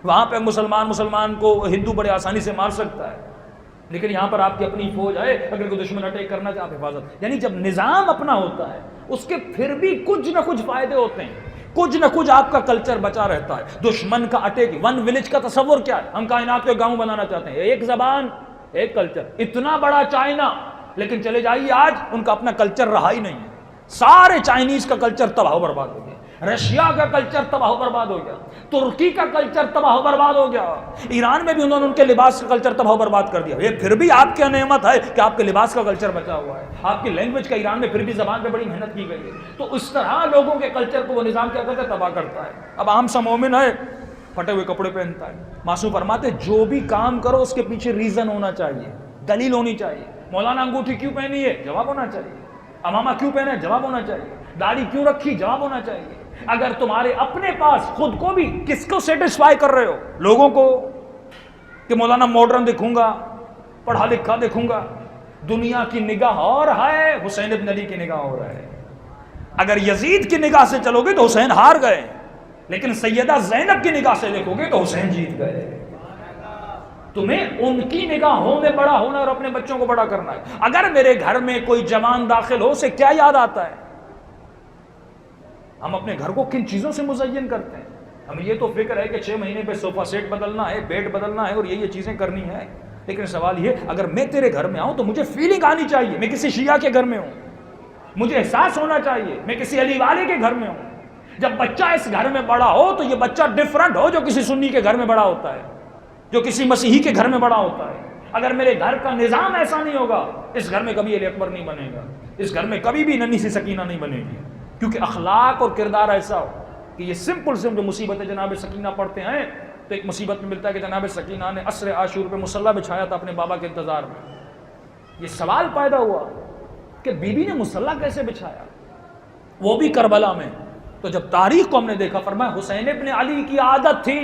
وہاں پہ مسلمان کو ہندو بڑے آسانی سے مار سکتا ہے، لیکن یہاں پر آپ کی اپنی فوج ہے، اگر کوئی دشمن اٹیک کرنا چاہے آپ حفاظت۔ یعنی جب نظام اپنا ہوتا ہے اس کے پھر بھی کچھ نہ کچھ فائدے ہوتے ہیں، کچھ نہ کچھ آپ کا کلچر بچا رہتا ہے۔ دشمن کا اٹیک، ون ولیج کا تصور کیا ہے؟ ہم کائنات کے گاؤں بنانا چاہتے ہیں، ایک زبان ایک کلچر۔ اتنا بڑا چائنا، لیکن چلے جائیے آج ان کا اپنا کلچر رہا ہی نہیں ہے۔ سارے چائنیز کا کلچر تباہ و برباد ہو گیا، رشیا کا کلچر تباہ و برباد ہو گیا، ترکی کا کلچر تباہ و برباد ہو گیا، ایران میں بھی انہوں نے ان کے لباس کا کلچر تباہ و برباد کر دیا۔ یہ پھر بھی آپ کی نعمت ہے کہ آپ کے لباس کا کلچر بچا ہوا ہے، آپ کی لینگویج کا ایران میں پھر بھی زبان پہ بڑی محنت کی گئی ہے۔ تو اس طرح لوگوں کے کلچر کو وہ نظام کیا کرتا ہے؟ تباہ کرتا ہے۔ اب عام سا مومن ہے، پھٹے ہوئے کپڑے پہنتا ہے۔ معصوم فرماتے جو بھی کام کرو اس کے پیچھے ریزن ہونا چاہیے، دلیل ہونی چاہیے۔ مولانا انگوٹھی کیوں پہنی ہے؟ جواب ہونا چاہیے۔ امامہ کیوں پہنا ہے؟ جواب ہونا چاہیے۔ داڑھی کیوں رکھی؟ جواب ہونا چاہیے۔ اگر تمہارے اپنے پاس خود کو بھی کس کو سیٹسفائی کر رہے ہو؟ لوگوں کو کہ مولانا ماڈرن دکھوں گا، پڑھا لکھا دکھوں گا۔ دنیا کی نگاہ اور ہے، حسین ابن علی کی نگاہ اور ہے۔ اگر یزید کی نگاہ سے چلو گے تو حسین ہار گئے، لیکن سیدہ زینب کی نگاہ سے دیکھو گے تو حسین جیت گئے۔ تمہیں ان کی نگاہوں میں بڑا ہونا اور اپنے بچوں کو بڑا کرنا ہے۔ اگر میرے گھر میں کوئی جوان داخل ہو، اسے کیا یاد آتا ہے؟ ہم اپنے گھر کو کن چیزوں سے مزین کرتے ہیں؟ ہمیں یہ تو فکر ہے کہ 6 مہینے پہ صوفہ سیٹ بدلنا ہے، بیڈ بدلنا ہے اور یہ چیزیں کرنی ہے، لیکن سوال یہ اگر میں تیرے گھر میں آؤں تو مجھے فیلنگ آنی چاہیے میں کسی شیعہ کے گھر میں ہوں، مجھے احساس ہونا چاہیے میں کسی علی والے کے گھر میں ہوں۔ جب بچہ اس گھر میں بڑا ہو تو یہ بچہ ڈیفرنٹ ہو جو کسی سنی کے گھر میں بڑا ہوتا ہے، جو کسی مسیحی کے گھر میں بڑا ہوتا ہے۔ اگر میرے گھر کا نظام ایسا نہیں ہوگا، اس گھر میں کبھی علی اکبر نہیں بنے گا، اس گھر میں کبھی بھی ننھی سی سکینہ نہیں بنے گی، کیونکہ اخلاق اور کردار ایسا ہو کہ یہ سمپل سے جو مصیبت جناب سکینہ پڑھتے ہیں تو ایک مصیبت میں ملتا ہے کہ جناب سکینہ نے عصر عاشور پہ مصلی بچھایا تھا اپنے بابا کے انتظار میں۔ یہ سوال پیدا ہوا کہ بی بی نے مصلی کیسے بچھایا، وہ بھی کربلا میں؟ تو جب تاریخ کو ہم نے دیکھا، فرمایا حسین ابن علی کی عادت تھی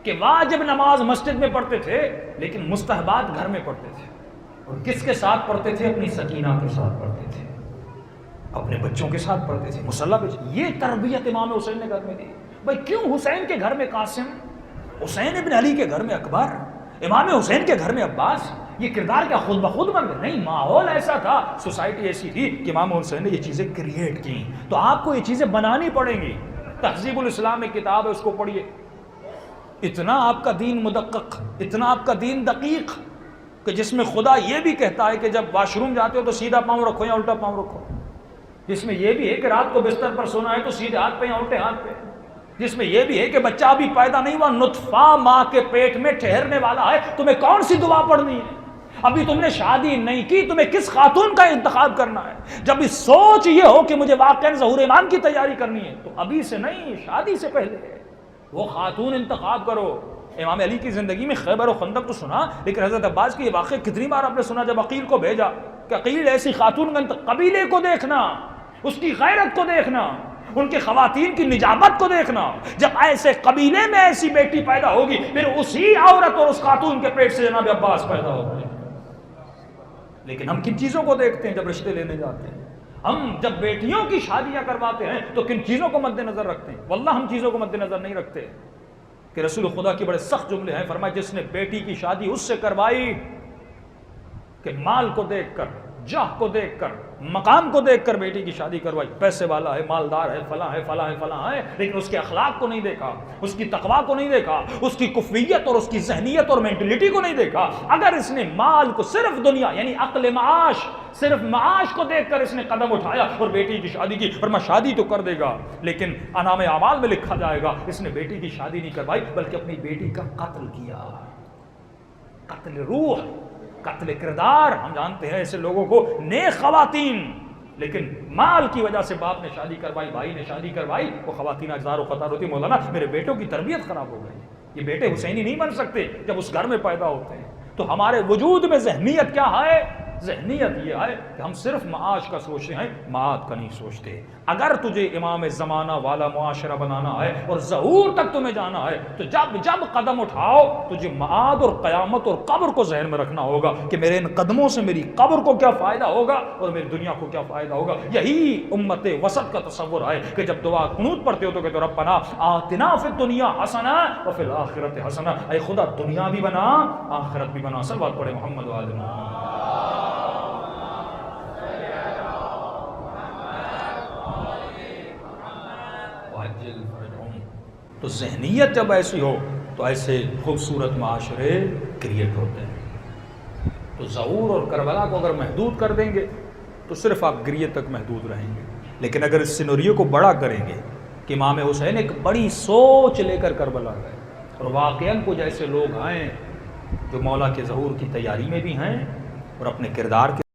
کہ واجب نماز مسجد میں پڑھتے تھے لیکن مستحبات گھر میں پڑھتے تھے، اور کس کے ساتھ پڑھتے تھے؟ اپنی سکینہ کے ساتھ پڑھتے تھے، اپنے بچوں کے ساتھ پڑھتے تھے مصلی پہ۔ یہ تربیت امام حسین نے گھر میں دی۔ بھائی کیوں حسین کے گھر میں قاسم، حسین ابن علی کے گھر میں اکبر، امام حسین کے گھر میں عباس؟ یہ کردار کیا خود بخود بن گئے؟ نہیں، ماحول ایسا تھا، سوسائٹی ایسی تھی کہ امام حسین نے یہ چیزیں کریٹ کی، تو آپ کو یہ چیزیں بنانی پڑیں گی۔ تہذیب الاسلام ایک کتاب ہے، اس کو پڑھیے، اتنا آپ کا دین مدقق، اتنا آپ کا دین دقیق کہ جس میں خدا یہ بھی کہتا ہے کہ جب واش روم جاتے ہو تو سیدھا پاؤں رکھو یا الٹا پاؤں رکھو، جس میں یہ بھی ہے کہ رات کو بستر پر سونا ہے تو سیدھے ہاتھ پہ یا الٹے ہاتھ پہ، جس میں یہ بھی ہے کہ بچہ ابھی پیدا نہیں ہوا، نطفہ ماں کے پیٹ میں ٹھہرنے والا ہے، تمہیں کون سی دعا پڑھنی ہے؟ ابھی تم نے شادی نہیں کی، تمہیں کس خاتون کا انتخاب کرنا ہے؟ جب اس سوچ یہ ہو کہ مجھے واقعا ظہور امام کی تیاری کرنی ہے تو ابھی سے نہیں، شادی سے پہلے وہ خاتون انتخاب کرو۔ امام علی کی زندگی میں خیبر و خندق تو سنا، لیکن حضرت عباس کی یہ واقعہ کتنی بار آپ نے سنا جب عقیل کو بھیجا کہ عقیل ایسی خاتون کا قبیلے کو دیکھنا، اس کی غیرت کو دیکھنا، ان کے خواتین کی نجابت کو دیکھنا، جب ایسے قبیلے میں ایسی بیٹی پیدا ہوگی پھر اسی عورت اور اس خاتون کے پیٹ سے جناب عباس پیدا ہوگا۔ لیکن ہم کن چیزوں کو دیکھتے ہیں جب رشتے لینے جاتے ہیں؟ ہم جب بیٹیوں کی شادیاں کرواتے ہیں تو کن چیزوں کو مد نظر رکھتے ہیں؟ واللہ ہم چیزوں کو مد نظر نہیں رکھتے کہ رسول خدا کی بڑے سخت جملے ہیں، فرمایا جس نے بیٹی کی شادی اس سے کروائی کہ مال کو دیکھ کر، جاہ کو دیکھ کر، مقام کو دیکھ کر بیٹی کی شادی کروائی، پیسے والا ہے، مالدار ہے، فلاں ہے، فلاں ہے، فلاں ہے، لیکن اس کے اخلاق کو نہیں دیکھا، اس کی تقویٰ کو نہیں دیکھا، اس کی کفریت اور اس کی ذہنیت اور مینٹلٹی کو نہیں دیکھا۔ اگر اس نے مال کو صرف دنیا یعنی عقل معاش، صرف معاش کو دیکھ کر اس نے قدم اٹھایا اور بیٹی کی شادی کی، فرمایا شادی تو کر دے گا لیکن انعام اعمال میں لکھا جائے گا اس نے بیٹی کی شادی نہیں کروائی بلکہ اپنی بیٹی کا قتل کیا۔ قتل روح، قتل کردار۔ ہم جانتے ہیں ایسے لوگوں کو، نیک خواتین، لیکن مال کی وجہ سے باپ نے شادی کروائی، بھائی نے شادی کروائی، وہ خواتین اجزار و قطار ہوتی، مولانا میرے بیٹوں کی تربیت خراب ہو گئی، یہ بیٹے حسینی نہیں بن سکتے جب اس گھر میں پیدا ہوتے ہیں۔ تو ہمارے وجود میں ذہنیت کیا ہے؟ ذہنیت یہ ہے کہ ہم صرف معاش کا سوچتے ہیں، معاد کا نہیں سوچتے۔ اگر تجھے امام زمانہ والا معاشرہ بنانا ہے اور ظہور تک تمہیں جانا ہے تو جب قدم اٹھاؤ تجھے معاد اور قیامت اور قبر کو ذہن میں رکھنا ہوگا کہ میرے ان قدموں سے میری قبر کو کیا فائدہ ہوگا اور میری دنیا کو کیا فائدہ ہوگا۔ یہی امت وسط کا تصور ہے کہ جب دعا قنوت پڑھتے ہو تو کہتے ہو ربنا آتنا فی الدنیا حسنہ وفی الآخرۃ حسنہ، اے خدا دنیا بھی بنا آخرت بھی بنا۔ صلوات پڑھے محمد و آل محمد۔ تو ذہنیت جب ایسی ہو تو ایسے خوبصورت معاشرے کریٹ ہوتے ہیں۔ تو ظہور اور کربلا کو اگر محدود کر دیں گے تو صرف آپ گریے تک محدود رہیں گے، لیکن اگر اس سینوریو کو بڑا کریں گے کہ امام حسین ایک بڑی سوچ لے کر کربلا گئے اور واقعاً کچھ ایسے لوگ آئیں جو مولا کے ظہور کی تیاری میں بھی ہیں اور اپنے کردار کے